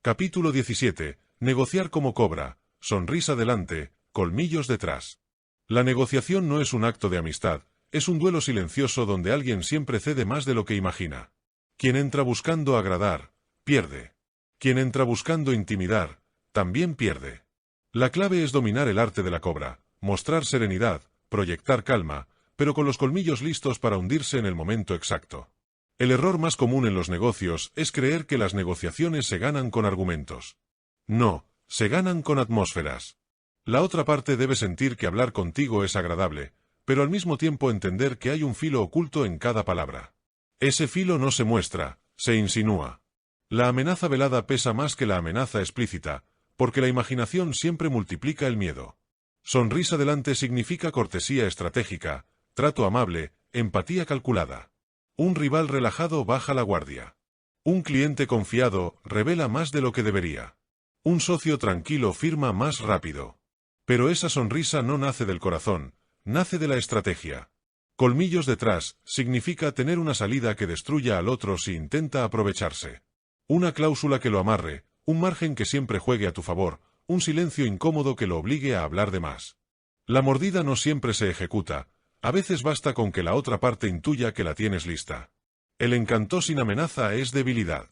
Speaker 1: Capítulo 17. Negociar como cobra, sonrisa delante, colmillos detrás. La negociación no es un acto de amistad, es un duelo silencioso donde alguien siempre cede más de lo que imagina. Quien entra buscando agradar, pierde. Quien entra buscando intimidar, también pierde. La clave es dominar el arte de la cobra, mostrar serenidad, proyectar calma, pero con los colmillos listos para hundirse en el momento exacto. El error más común en los negocios es creer que las negociaciones se ganan con argumentos. No, se ganan con atmósferas. La otra parte debe sentir que hablar contigo es agradable, pero al mismo tiempo entender que hay un filo oculto en cada palabra. Ese filo no se muestra, se insinúa. La amenaza velada pesa más que la amenaza explícita, porque la imaginación siempre multiplica el miedo. Sonrisa delante significa cortesía estratégica, trato amable, empatía calculada. Un rival relajado baja la guardia. Un cliente confiado revela más de lo que debería. Un socio tranquilo firma más rápido. Pero esa sonrisa no nace del corazón, nace de la estrategia. Colmillos detrás significa tener una salida que destruya al otro si intenta aprovecharse. Una cláusula que lo amarre, un margen que siempre juegue a tu favor, un silencio incómodo que lo obligue a hablar de más. La mordida no siempre se ejecuta, a veces basta con que la otra parte intuya que la tienes lista. El encantó sin amenaza es debilidad.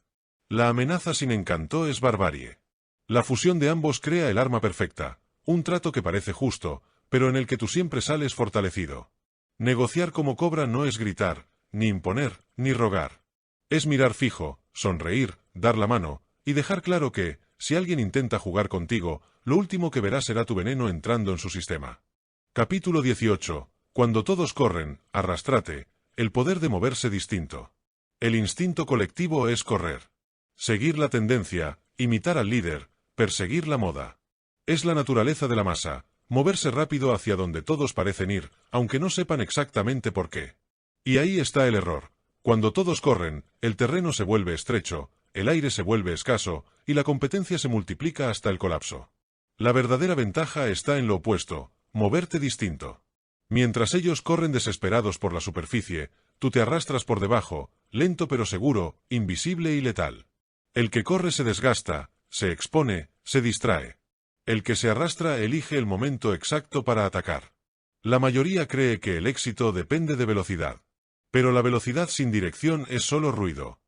Speaker 1: La amenaza sin encantó es barbarie. La fusión de ambos crea el arma perfecta, un trato que parece justo, pero en el que tú siempre sales fortalecido. Negociar como cobra no es gritar, ni imponer, ni rogar. Es mirar fijo, sonreír, dar la mano, y dejar claro que, si alguien intenta jugar contigo, lo último que verás será tu veneno entrando en su sistema. Capítulo 18. Cuando todos corren, arrástrate, el poder de moverse distinto. El instinto colectivo es correr. Seguir la tendencia, imitar al líder, perseguir la moda. Es la naturaleza de la masa, moverse rápido hacia donde todos parecen ir, aunque no sepan exactamente por qué. Y ahí está el error. Cuando todos corren, el terreno se vuelve estrecho, el aire se vuelve escaso, y la competencia se multiplica hasta el colapso. La verdadera ventaja está en lo opuesto, moverte distinto. Mientras ellos corren desesperados por la superficie, tú te arrastras por debajo, lento pero seguro, invisible y letal. El que corre se desgasta, se expone, se distrae. El que se arrastra elige el momento exacto para atacar. La mayoría cree que el éxito depende de velocidad. Pero la velocidad sin dirección es solo ruido.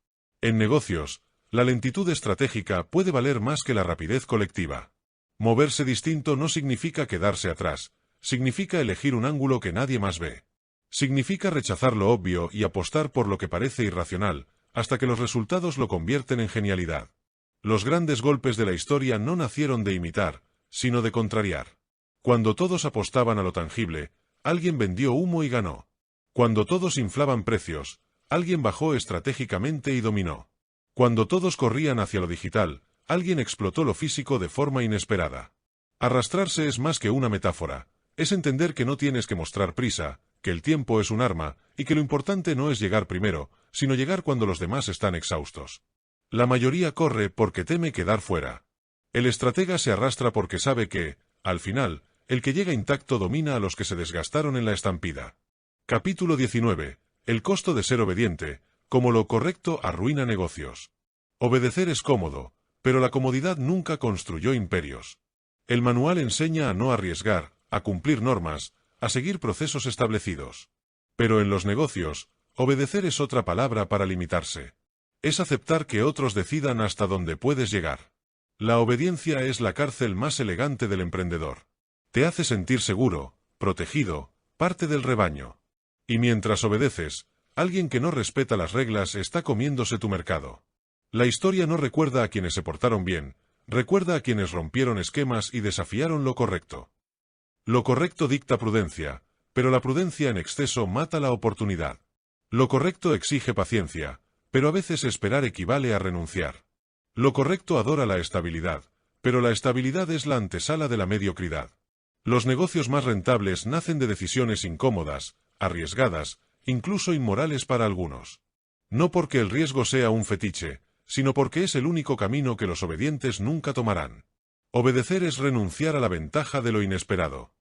Speaker 1: En negocios, la lentitud estratégica puede valer más que la rapidez colectiva. Moverse distinto no significa quedarse atrás, significa elegir un ángulo que nadie más ve. Significa rechazar lo obvio y apostar por lo que parece irracional, hasta que los resultados lo convierten en genialidad. Los grandes golpes de la historia no nacieron de imitar, sino de contrariar. Cuando todos apostaban a lo tangible, alguien vendió humo y ganó. Cuando todos inflaban precios, alguien bajó estratégicamente y dominó. Cuando todos corrían hacia lo digital, alguien explotó lo físico de forma inesperada. Arrastrarse es más que una metáfora, es entender que no tienes que mostrar prisa, que el tiempo es un arma, y que lo importante no es llegar primero, sino llegar cuando los demás están exhaustos. La mayoría corre porque teme quedar fuera. El estratega se arrastra porque sabe que, al final, el que llega intacto domina a los que se desgastaron en la estampida. Capítulo 19. El costo de ser obediente, como lo correcto arruina negocios. Obedecer es cómodo, pero la comodidad nunca construyó imperios. El manual enseña a no arriesgar, a cumplir normas, a seguir procesos establecidos. Pero en los negocios, obedecer es otra palabra para limitarse. Es aceptar que otros decidan hasta dónde puedes llegar. La obediencia es la cárcel más elegante del emprendedor. Te hace sentir seguro, protegido, parte del rebaño. Y mientras obedeces, alguien que no respeta las reglas está comiéndose tu mercado. La historia no recuerda a quienes se portaron bien, recuerda a quienes rompieron esquemas y desafiaron lo correcto. Lo correcto dicta prudencia, pero la prudencia en exceso mata la oportunidad. Lo correcto exige paciencia, pero a veces esperar equivale a renunciar. Lo correcto adora la estabilidad, pero la estabilidad es la antesala de la mediocridad. Los negocios más rentables nacen de decisiones incómodas, arriesgadas, incluso inmorales para algunos. No porque el riesgo sea un fetiche, sino porque es el único camino que los obedientes nunca tomarán. Obedecer es renunciar a la ventaja de lo inesperado.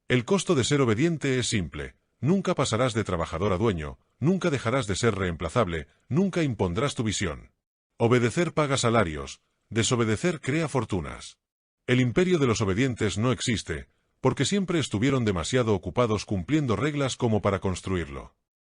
Speaker 1: El costo de ser obediente es simple. Nunca pasarás de trabajador a dueño, nunca dejarás de ser reemplazable, nunca impondrás tu visión. Obedecer paga salarios, desobedecer crea fortunas. El imperio de los obedientes no existe, porque siempre estuvieron demasiado ocupados cumpliendo reglas como para construirlo.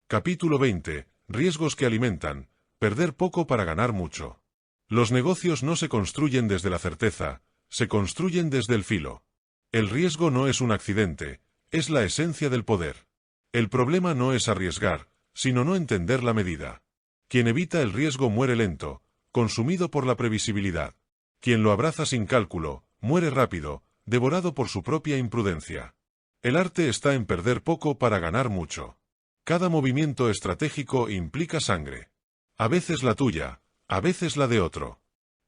Speaker 1: Capítulo 20. Riesgos que alimentan, perder poco para ganar mucho. Los negocios no se construyen desde la certeza, se construyen desde el filo. El riesgo no es un accidente, es la esencia del poder. El problema no es arriesgar, sino no entender la medida. Quien evita el riesgo muere lento, consumido por la previsibilidad. Quien lo abraza sin cálculo, muere rápido, devorado por su propia imprudencia. El arte está en perder poco para ganar mucho. Cada movimiento estratégico implica sangre. A veces la tuya, a veces la de otro.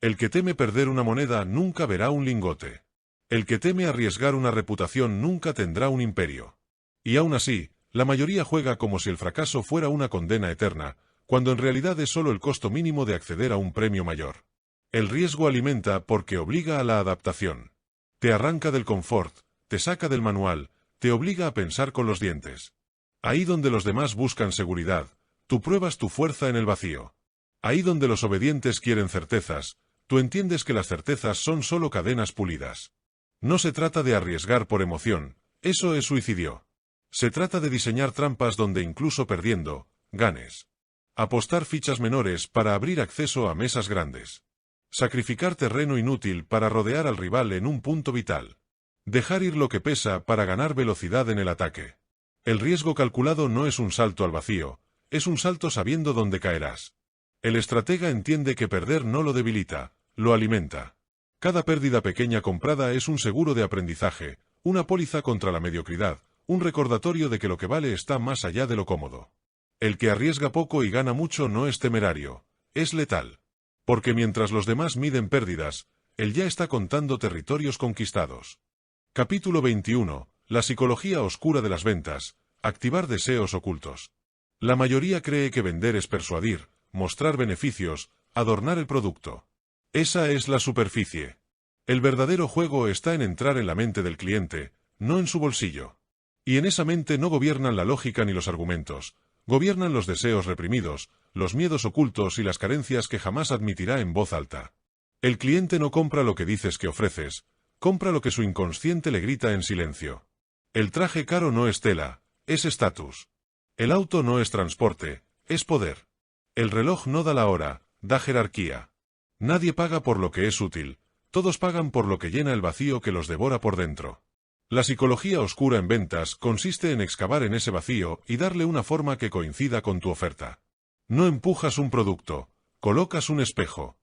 Speaker 1: El que teme perder una moneda nunca verá un lingote. El que teme arriesgar una reputación nunca tendrá un imperio. Y aún así, la mayoría juega como si el fracaso fuera una condena eterna, cuando en realidad es solo el costo mínimo de acceder a un premio mayor. El riesgo alimenta porque obliga a la adaptación. Te arranca del confort, te saca del manual, te obliga a pensar con los dientes. Ahí donde los demás buscan seguridad, tú pruebas tu fuerza en el vacío. Ahí donde los obedientes quieren certezas, tú entiendes que las certezas son solo cadenas pulidas. No se trata de arriesgar por emoción, eso es suicidio. Se trata de diseñar trampas donde incluso perdiendo, ganes. Apostar fichas menores para abrir acceso a mesas grandes. Sacrificar terreno inútil para rodear al rival en un punto vital. Dejar ir lo que pesa para ganar velocidad en el ataque. El riesgo calculado no es un salto al vacío, es un salto sabiendo dónde caerás. El estratega entiende que perder no lo debilita, lo alimenta. Cada pérdida pequeña comprada es un seguro de aprendizaje, una póliza contra la mediocridad, un recordatorio de que lo que vale está más allá de lo cómodo. El que arriesga poco y gana mucho no es temerario, es letal. Porque mientras los demás miden pérdidas, él ya está contando territorios conquistados. Capítulo 21. La psicología oscura de las ventas. Activar deseos ocultos. La mayoría cree que vender es persuadir, mostrar beneficios, adornar el producto. Esa es la superficie. El verdadero juego está en entrar en la mente del cliente, no en su bolsillo. Y en esa mente no gobiernan la lógica ni los argumentos, gobiernan los deseos reprimidos, los miedos ocultos y las carencias que jamás admitirá en voz alta. El cliente no compra lo que dices que ofreces, compra lo que su inconsciente le grita en silencio. El traje caro no es tela, es estatus. El auto no es transporte, es poder. El reloj no da la hora, da jerarquía. Nadie paga por lo que es útil, todos pagan por lo que llena el vacío que los devora por dentro. La psicología oscura en ventas consiste en excavar en ese vacío y darle una forma que coincida con tu oferta. No empujas un producto, colocas un espejo.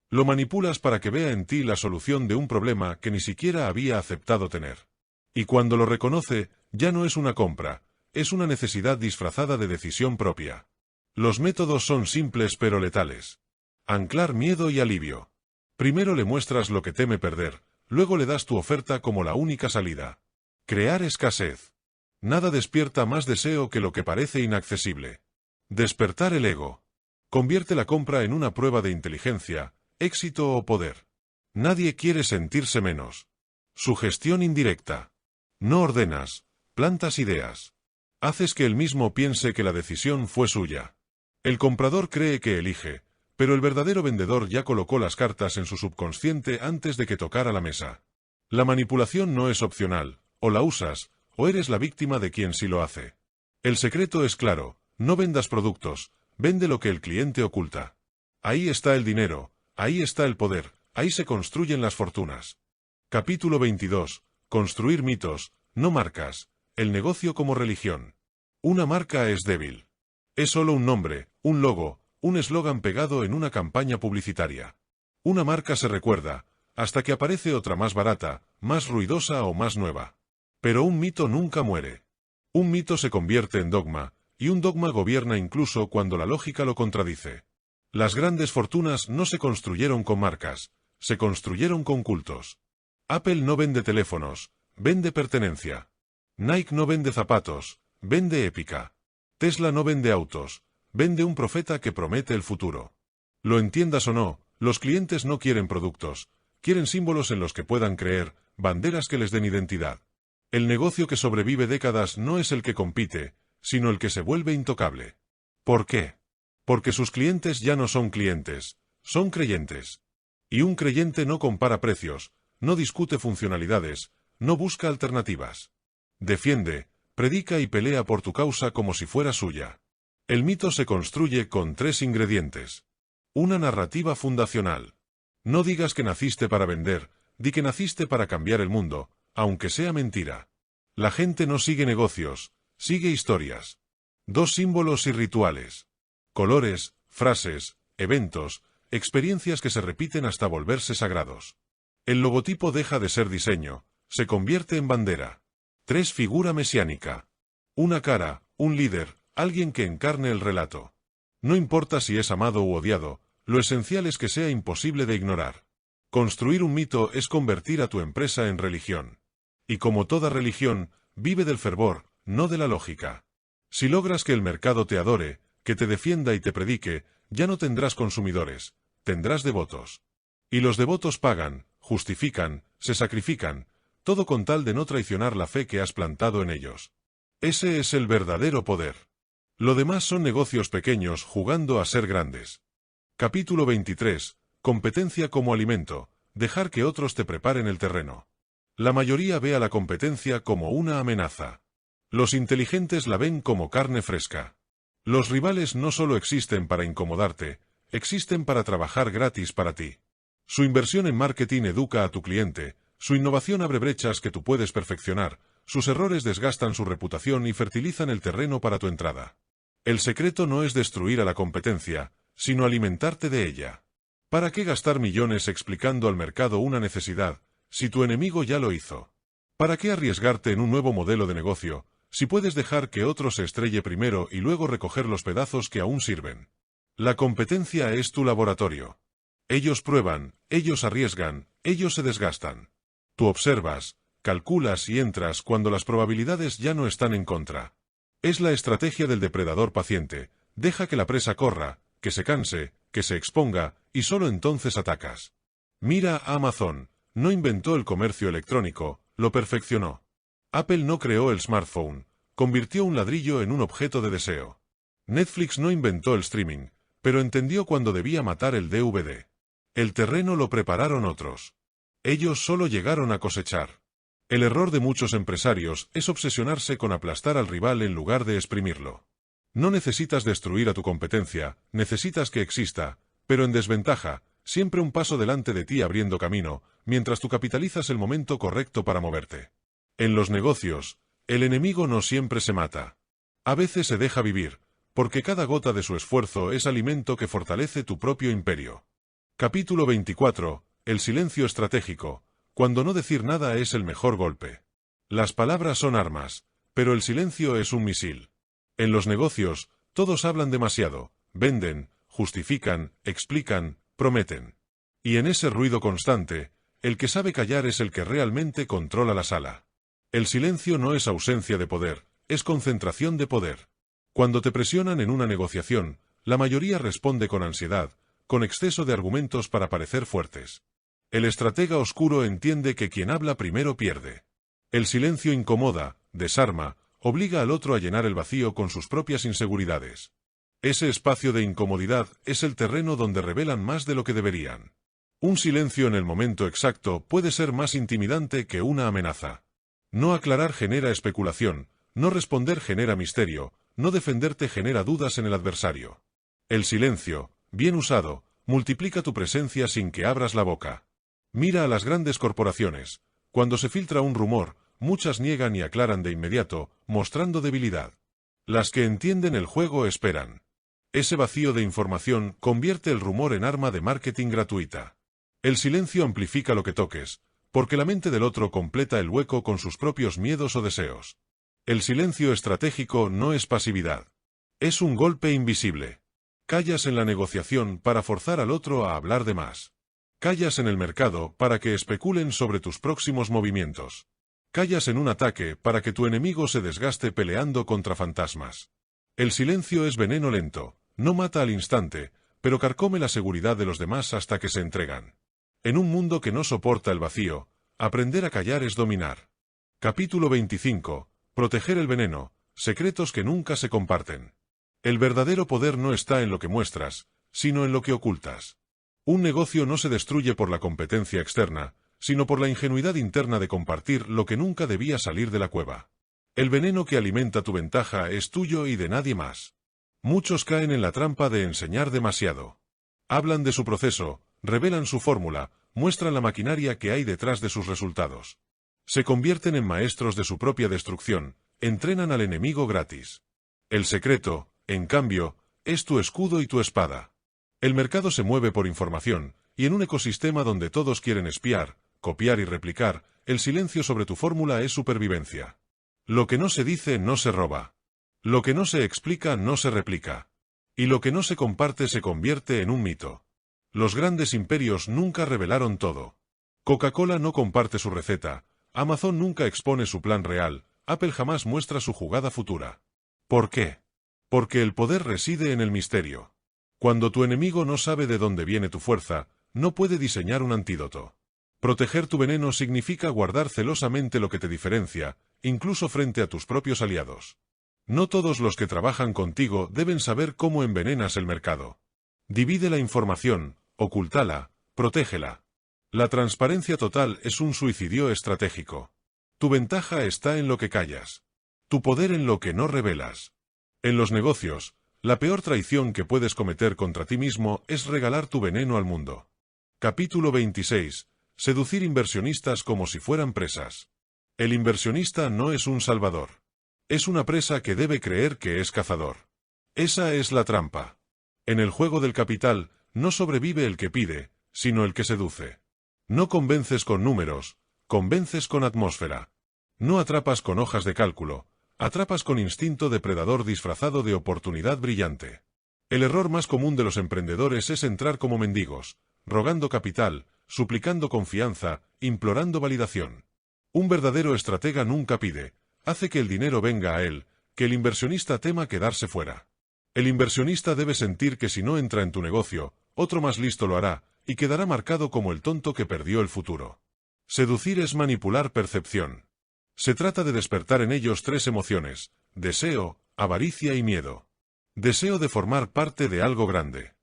Speaker 1: Lo manipulas para que vea en ti la solución de un problema que ni siquiera había aceptado tener. Y cuando lo reconoce, ya no es una compra, es una necesidad disfrazada de decisión propia. Los métodos son simples pero letales. Anclar miedo y alivio. Primero le muestras lo que teme perder, luego le das tu oferta como la única salida. Crear escasez. Nada despierta más deseo que lo que parece inaccesible. Despertar el ego. Convierte la compra en una prueba de inteligencia, éxito o poder. Nadie quiere sentirse menos. Sugestión indirecta. No ordenas, plantas ideas. Haces que él mismo piense que la decisión fue suya. El comprador cree que elige, pero el verdadero vendedor ya colocó las cartas en su subconsciente antes de que tocara la mesa. La manipulación no es opcional, o la usas, o eres la víctima de quien sí lo hace. El secreto es claro, no vendas productos, vende lo que el cliente oculta. Ahí está el dinero, ahí está el poder, ahí se construyen las fortunas. Capítulo 22. Construir mitos, no marcas, el negocio como religión. Una marca es débil. Es solo un nombre, un logo, un eslogan pegado en una campaña publicitaria. Una marca se recuerda, hasta que aparece otra más barata, más ruidosa o más nueva. Pero un mito nunca muere. Un mito se convierte en dogma, y un dogma gobierna incluso cuando la lógica lo contradice. Las grandes fortunas no se construyeron con marcas, se construyeron con cultos. Apple no vende teléfonos, vende pertenencia. Nike no vende zapatos, vende épica. Tesla no vende autos, vende un profeta que promete el futuro. Lo entiendas o no, los clientes no quieren productos, quieren símbolos en los que puedan creer, banderas que les den identidad. El negocio que sobrevive décadas no es el que compite, sino el que se vuelve intocable. ¿Por qué? Porque sus clientes ya no son clientes, son creyentes. Y un creyente no compara precios, no discute funcionalidades, no busca alternativas. Defiende, predica y pelea por tu causa como si fuera suya. El mito se construye con 3 ingredientes. Una narrativa fundacional. No digas que naciste para vender, di que naciste para cambiar el mundo, aunque sea mentira. La gente no sigue negocios, sigue historias. 2 símbolos y rituales. Colores, frases, eventos, experiencias que se repiten hasta volverse sagrados. El logotipo deja de ser diseño, se convierte en bandera. 3 figura mesiánica. Una cara, un líder, alguien que encarne el relato. No importa si es amado u odiado, lo esencial es que sea imposible de ignorar. Construir un mito es convertir a tu empresa en religión. Y como toda religión, vive del fervor, no de la lógica. Si logras que el mercado te adore, que te defienda y te predique, ya no tendrás consumidores, tendrás devotos. Y los devotos pagan, justifican, se sacrifican, todo con tal de no traicionar la fe que has plantado en ellos. Ese es el verdadero poder. Lo demás son negocios pequeños jugando a ser grandes. Capítulo 23. Competencia como alimento. Dejar que otros te preparen el terreno. La mayoría ve a la competencia como una amenaza. Los inteligentes la ven como carne fresca. Los rivales no solo existen para incomodarte, existen para trabajar gratis para ti. Su inversión en marketing educa a tu cliente, su innovación abre brechas que tú puedes perfeccionar, sus errores desgastan su reputación y fertilizan el terreno para tu entrada. El secreto no es destruir a la competencia, sino alimentarte de ella. ¿Para qué gastar millones explicando al mercado una necesidad, si tu enemigo ya lo hizo? ¿Para qué arriesgarte en un nuevo modelo de negocio, si puedes dejar que otro se estrelle primero y luego recoger los pedazos que aún sirven? La competencia es tu laboratorio. Ellos prueban, ellos arriesgan, ellos se desgastan. Tú observas, calculas y entras cuando las probabilidades ya no están en contra. Es la estrategia del depredador paciente. Deja que la presa corra, que se canse, que se exponga, y solo entonces atacas. Mira a Amazon. No inventó el comercio electrónico, lo perfeccionó. Apple no creó el smartphone, convirtió un ladrillo en un objeto de deseo. Netflix no inventó el streaming, pero entendió cuándo debía matar el DVD. El terreno lo prepararon otros. Ellos solo llegaron a cosechar. El error de muchos empresarios es obsesionarse con aplastar al rival en lugar de exprimirlo. No necesitas destruir a tu competencia, necesitas que exista, pero en desventaja, siempre un paso delante de ti abriendo camino, mientras tú capitalizas el momento correcto para moverte. En los negocios, el enemigo no siempre se mata. A veces se deja vivir, porque cada gota de su esfuerzo es alimento que fortalece tu propio imperio. Capítulo 24. El silencio estratégico. Cuando no decir nada es el mejor golpe. Las palabras son armas, pero el silencio es un misil. En los negocios, todos hablan demasiado, venden, justifican, explican, prometen. Y en ese ruido constante, el que sabe callar es el que realmente controla la sala. El silencio no es ausencia de poder, es concentración de poder. Cuando te presionan en una negociación, la mayoría responde con ansiedad, con exceso de argumentos para parecer fuertes. El estratega oscuro entiende que quien habla primero pierde. El silencio incomoda, desarma, obliga al otro a llenar el vacío con sus propias inseguridades. Ese espacio de incomodidad es el terreno donde revelan más de lo que deberían. Un silencio en el momento exacto puede ser más intimidante que una amenaza. No aclarar genera especulación, no responder genera misterio, no defenderte genera dudas en el adversario. El silencio, bien usado, multiplica tu presencia sin que abras la boca. Mira a las grandes corporaciones. Cuando se filtra un rumor, muchas niegan y aclaran de inmediato, mostrando debilidad. Las que entienden el juego esperan. Ese vacío de información convierte el rumor en arma de marketing gratuita. El silencio amplifica lo que toques, porque la mente del otro completa el hueco con sus propios miedos o deseos. El silencio estratégico no es pasividad. Es un golpe invisible. Callas en la negociación para forzar al otro a hablar de más. Callas en el mercado para que especulen sobre tus próximos movimientos. Callas en un ataque para que tu enemigo se desgaste peleando contra fantasmas. El silencio es veneno lento, no mata al instante, pero carcome la seguridad de los demás hasta que se entregan. En un mundo que no soporta el vacío, aprender a callar es dominar. Capítulo 25. Proteger el veneno, secretos que nunca se comparten. El verdadero poder no está en lo que muestras, sino en lo que ocultas. Un negocio no se destruye por la competencia externa, sino por la ingenuidad interna de compartir lo que nunca debía salir de la cueva. El veneno que alimenta tu ventaja es tuyo y de nadie más. Muchos caen en la trampa de enseñar demasiado. Hablan de su proceso, revelan su fórmula, muestran la maquinaria que hay detrás de sus resultados. Se convierten en maestros de su propia destrucción, entrenan al enemigo gratis. El secreto, en cambio, es tu escudo y tu espada. El mercado se mueve por información, y en un ecosistema donde todos quieren espiar, copiar y replicar, el silencio sobre tu fórmula es supervivencia. Lo que no se dice no se roba. Lo que no se explica no se replica. Y lo que no se comparte se convierte en un mito. Los grandes imperios nunca revelaron todo. Coca-Cola no comparte su receta, Amazon nunca expone su plan real, Apple jamás muestra su jugada futura. ¿Por qué? Porque el poder reside en el misterio. Cuando tu enemigo no sabe de dónde viene tu fuerza, no puede diseñar un antídoto. Proteger tu veneno significa guardar celosamente lo que te diferencia, incluso frente a tus propios aliados. No todos los que trabajan contigo deben saber cómo envenenas el mercado. Divide la información, ocúltala, protégela. La transparencia total es un suicidio estratégico. Tu ventaja está en lo que callas. Tu poder en lo que no revelas. En los negocios, la peor traición que puedes cometer contra ti mismo es regalar tu veneno al mundo. Capítulo 26. Seducir inversionistas como si fueran presas. El inversionista no es un salvador. Es una presa que debe creer que es cazador. Esa es la trampa. En el juego del capital, no sobrevive el que pide, sino el que seduce. No convences con números, convences con atmósfera. No atrapas con hojas de cálculo, atrapas con instinto depredador disfrazado de oportunidad brillante. El error más común de los emprendedores es entrar como mendigos, rogando capital, suplicando confianza, implorando validación. Un verdadero estratega nunca pide, hace que el dinero venga a él, que el inversionista tema quedarse fuera. El inversionista debe sentir que si no entra en tu negocio, otro más listo lo hará, y quedará marcado como el tonto que perdió el futuro. Seducir es manipular percepción. Se trata de despertar en ellos tres emociones: deseo, avaricia y miedo. Deseo de formar parte de algo grande.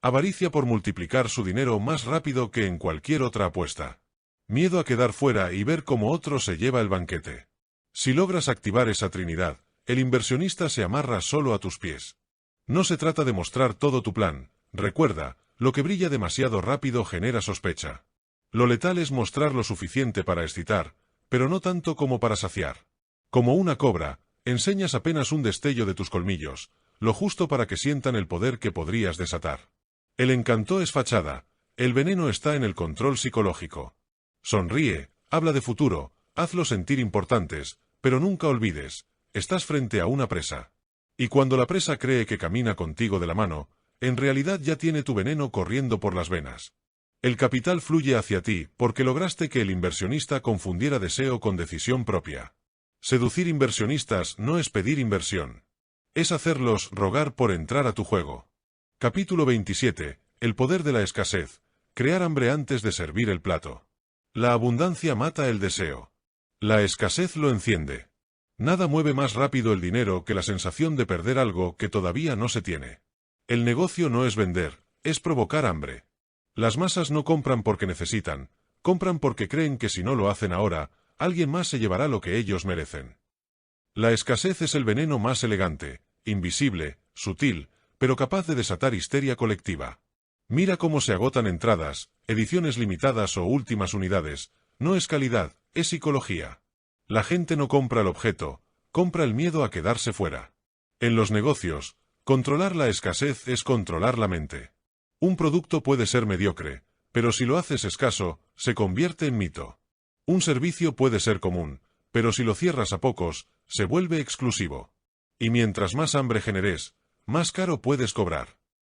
Speaker 1: Avaricia por multiplicar su dinero más rápido que en cualquier otra apuesta. Miedo a quedar fuera y ver cómo otro se lleva el banquete. Si logras activar esa trinidad, el inversionista se amarra solo a tus pies. No se trata de mostrar todo tu plan. Recuerda, lo que brilla demasiado rápido genera sospecha. Lo letal es mostrar lo suficiente para excitar, pero no tanto como para saciar. Como una cobra, enseñas apenas un destello de tus colmillos, lo justo para que sientan el poder que podrías desatar. El encanto es fachada, el veneno está en el control psicológico. Sonríe, habla de futuro, hazlo sentir importantes, pero nunca olvides, estás frente a una presa. Y cuando la presa cree que camina contigo de la mano, en realidad ya tiene tu veneno corriendo por las venas. El capital fluye hacia ti porque lograste que el inversionista confundiera deseo con decisión propia. Seducir inversionistas no es pedir inversión. Es hacerlos rogar por entrar a tu juego. Capítulo 27. El poder de la escasez. Crear hambre antes de servir el plato. La abundancia mata el deseo. La escasez lo enciende. Nada mueve más rápido el dinero que la sensación de perder algo que todavía no se tiene. El negocio no es vender, es provocar hambre. Las masas no compran porque necesitan, compran porque creen que si no lo hacen ahora, alguien más se llevará lo que ellos merecen. La escasez es el veneno más elegante, invisible, sutil, pero capaz de desatar histeria colectiva. Mira cómo se agotan entradas, ediciones limitadas o últimas unidades. No es calidad, es psicología. La gente no compra el objeto, compra el miedo a quedarse fuera. En los negocios, controlar la escasez es controlar la mente. Un producto puede ser mediocre, pero si lo haces escaso, se convierte en mito. Un servicio puede ser común, pero si lo cierras a pocos, se vuelve exclusivo. Y mientras más hambre generes, más caro puedes cobrar.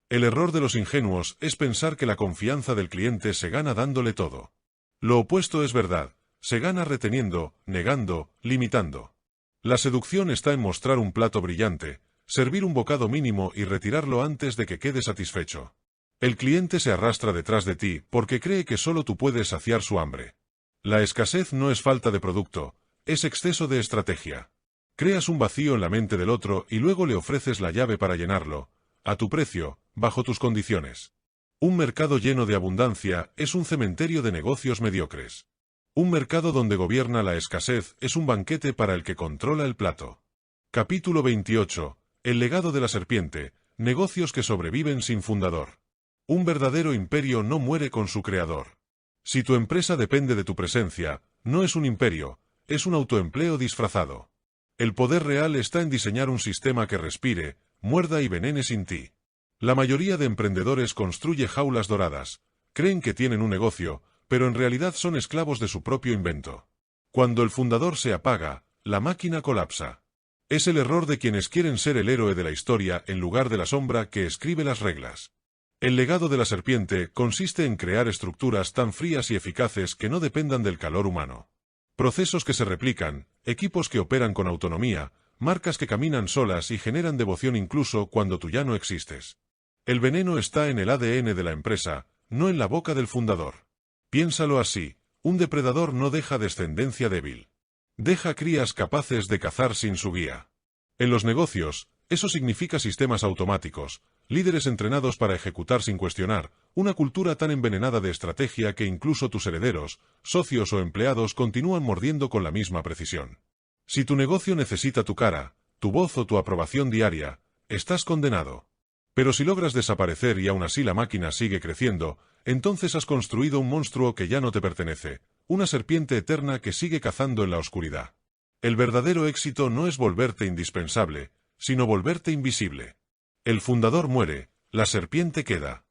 Speaker 1: El error de los ingenuos es pensar que la confianza del cliente se gana dándole todo. Lo opuesto es verdad, se gana reteniendo, negando, limitando. La seducción está en mostrar un plato brillante, servir un bocado mínimo y retirarlo antes de que quede satisfecho. El cliente se arrastra detrás de ti porque cree que solo tú puedes saciar su hambre. La escasez no es falta de producto, es exceso de estrategia. Creas un vacío en la mente del otro y luego le ofreces la llave para llenarlo, a tu precio, bajo tus condiciones. Un mercado lleno de abundancia es un cementerio de negocios mediocres. Un mercado donde gobierna la escasez es un banquete para el que controla el plato. Capítulo 28. El legado de la serpiente, negocios que sobreviven sin fundador. Un verdadero imperio no muere con su creador. Si tu empresa depende de tu presencia, no es un imperio, es un autoempleo disfrazado. El poder real está en diseñar un sistema que respire, muerda y venene sin ti. La mayoría de emprendedores construye jaulas doradas, creen que tienen un negocio, pero en realidad son esclavos de su propio invento. Cuando el fundador se apaga, la máquina colapsa. Es el error de quienes quieren ser el héroe de la historia en lugar de la sombra que escribe las reglas. El legado de la serpiente consiste en crear estructuras tan frías y eficaces que no dependan del calor humano. Procesos que se replican, equipos que operan con autonomía, marcas que caminan solas y generan devoción incluso cuando tú ya no existes. El veneno está en el ADN de la empresa, no en la boca del fundador. Piénsalo así, Un depredador no deja descendencia débil. Deja crías capaces de cazar sin su guía. En los negocios, eso significa sistemas automáticos, líderes entrenados para ejecutar sin cuestionar, una cultura tan envenenada de estrategia que incluso tus herederos, socios o empleados continúan mordiendo con la misma precisión. Si tu negocio necesita tu cara, tu voz o tu aprobación diaria, estás condenado. Pero si logras desaparecer y aún así la máquina sigue creciendo, entonces has construido un monstruo que ya no te pertenece, una serpiente eterna que sigue cazando en la oscuridad. El verdadero éxito no es volverte indispensable, sino volverte invisible. El fundador muere, la serpiente queda.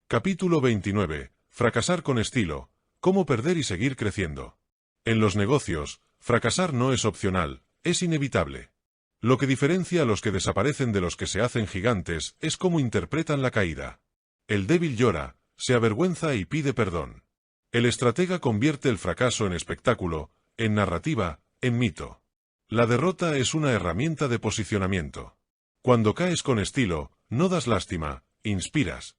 Speaker 1: Capítulo 29. Fracasar con estilo. Cómo perder y seguir creciendo. En los negocios, fracasar no es opcional, es inevitable. Lo que diferencia a los que desaparecen de los que se hacen gigantes es cómo interpretan la caída. El débil llora, se avergüenza y pide perdón. El estratega convierte el fracaso en espectáculo, en narrativa, en mito. La derrota es una herramienta de posicionamiento. Cuando caes con estilo, no das lástima, inspiras.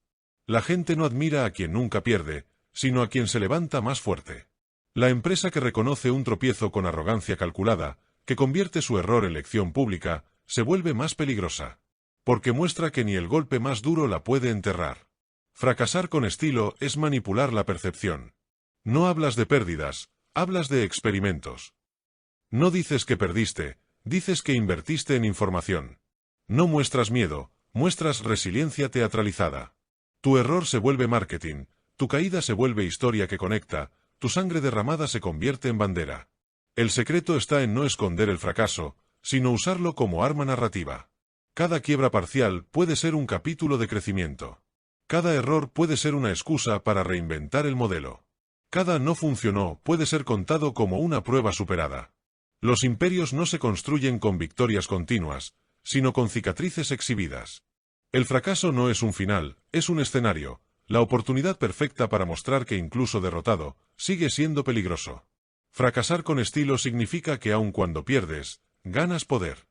Speaker 1: La gente no admira a quien nunca pierde, sino a quien se levanta más fuerte. La empresa que reconoce un tropiezo con arrogancia calculada, que convierte su error en lección pública, se vuelve más peligrosa. Porque muestra que ni el golpe más duro la puede enterrar. Fracasar con estilo es manipular la percepción. No hablas de pérdidas, hablas de experimentos. No dices que perdiste, dices que invertiste en información. No muestras miedo, muestras resiliencia teatralizada. Tu error se vuelve marketing, tu caída se vuelve historia que conecta, tu sangre derramada se convierte en bandera. El secreto está en no esconder el fracaso, sino usarlo como arma narrativa. Cada quiebra parcial puede ser un capítulo de crecimiento. Cada error puede ser una excusa para reinventar el modelo. Cada no funcionó puede ser contado como una prueba superada. Los imperios no se construyen con victorias continuas, sino con cicatrices exhibidas. El fracaso no es un final, es un escenario, la oportunidad perfecta para mostrar que incluso derrotado, sigue siendo peligroso. Fracasar con estilo significa que aun cuando pierdes, ganas poder.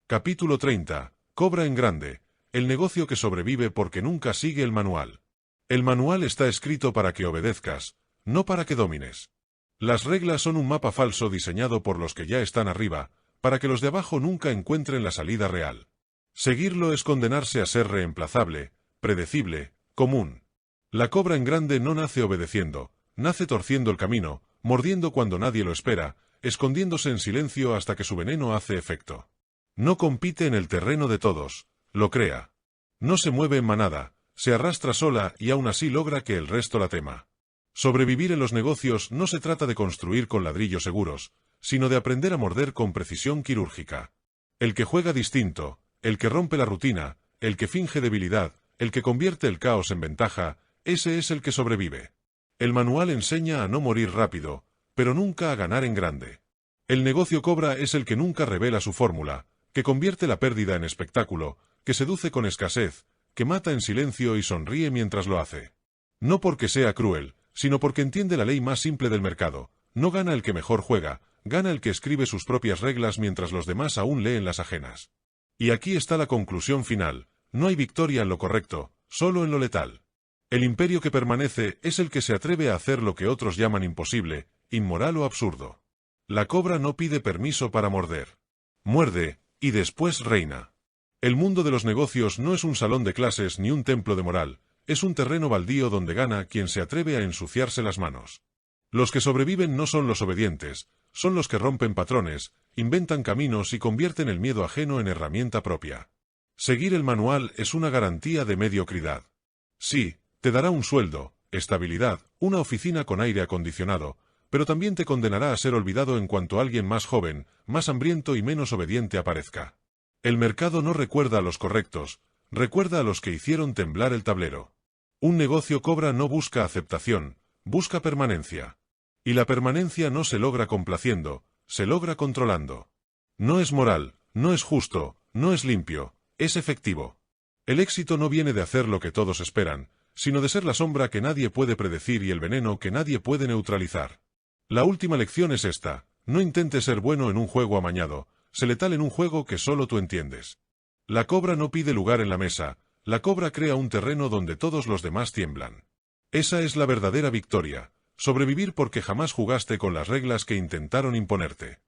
Speaker 1: Capítulo 30. Cobra en grande, el negocio que sobrevive porque nunca sigue el manual. El manual está escrito para que obedezcas, no para que domines. Las reglas son un mapa falso diseñado por los que ya están arriba, para que los de abajo nunca encuentren la salida real. Seguirlo es condenarse a ser reemplazable, predecible, común. La cobra en grande no nace obedeciendo, nace torciendo el camino, mordiendo cuando nadie lo espera, escondiéndose en silencio hasta que su veneno hace efecto. No compite en el terreno de todos, lo crea. No se mueve en manada, se arrastra sola y aún así logra que el resto la tema. Sobrevivir en los negocios no se trata de construir con ladrillos seguros, sino de aprender a morder con precisión quirúrgica. El que juega distinto, el que rompe la rutina, el que finge debilidad, el que convierte el caos en ventaja, ese es el que sobrevive. El manual enseña a no morir rápido, pero nunca a ganar en grande. El negocio cobra es el que nunca revela su fórmula, que convierte la pérdida en espectáculo, que seduce con escasez, que mata en silencio y sonríe mientras lo hace. No porque sea cruel, sino porque entiende la ley más simple del mercado. No gana el que mejor juega, gana el que escribe sus propias reglas mientras los demás aún leen las ajenas. Y aquí está la conclusión final, no hay victoria en lo correcto, solo en lo letal. El imperio que permanece es el que se atreve a hacer lo que otros llaman imposible, inmoral o absurdo. La cobra no pide permiso para morder. Muerde, y después reina. El mundo de los negocios no es un salón de clases ni un templo de moral, es un terreno baldío donde gana quien se atreve a ensuciarse las manos. Los que sobreviven no son los obedientes, son los que rompen patrones, inventan caminos y convierten el miedo ajeno en herramienta propia. Seguir el manual es una garantía de mediocridad. Sí, te dará un sueldo, estabilidad, una oficina con aire acondicionado, pero también te condenará a ser olvidado en cuanto alguien más joven, más hambriento y menos obediente aparezca. El mercado no recuerda a los correctos, recuerda a los que hicieron temblar el tablero. Un negocio cobra no busca aceptación, busca permanencia. Y la permanencia no se logra complaciendo, se logra controlando. No es moral, no es justo, no es limpio, es efectivo. El éxito no viene de hacer lo que todos esperan, sino de ser la sombra que nadie puede predecir y el veneno que nadie puede neutralizar. La última lección es esta: no intentes ser bueno en un juego amañado, sé letal en un juego que solo tú entiendes. La cobra no pide lugar en la mesa, la cobra crea un terreno donde todos los demás tiemblan. Esa es la verdadera victoria, Sobrevivir porque jamás jugaste con las reglas que intentaron imponerte.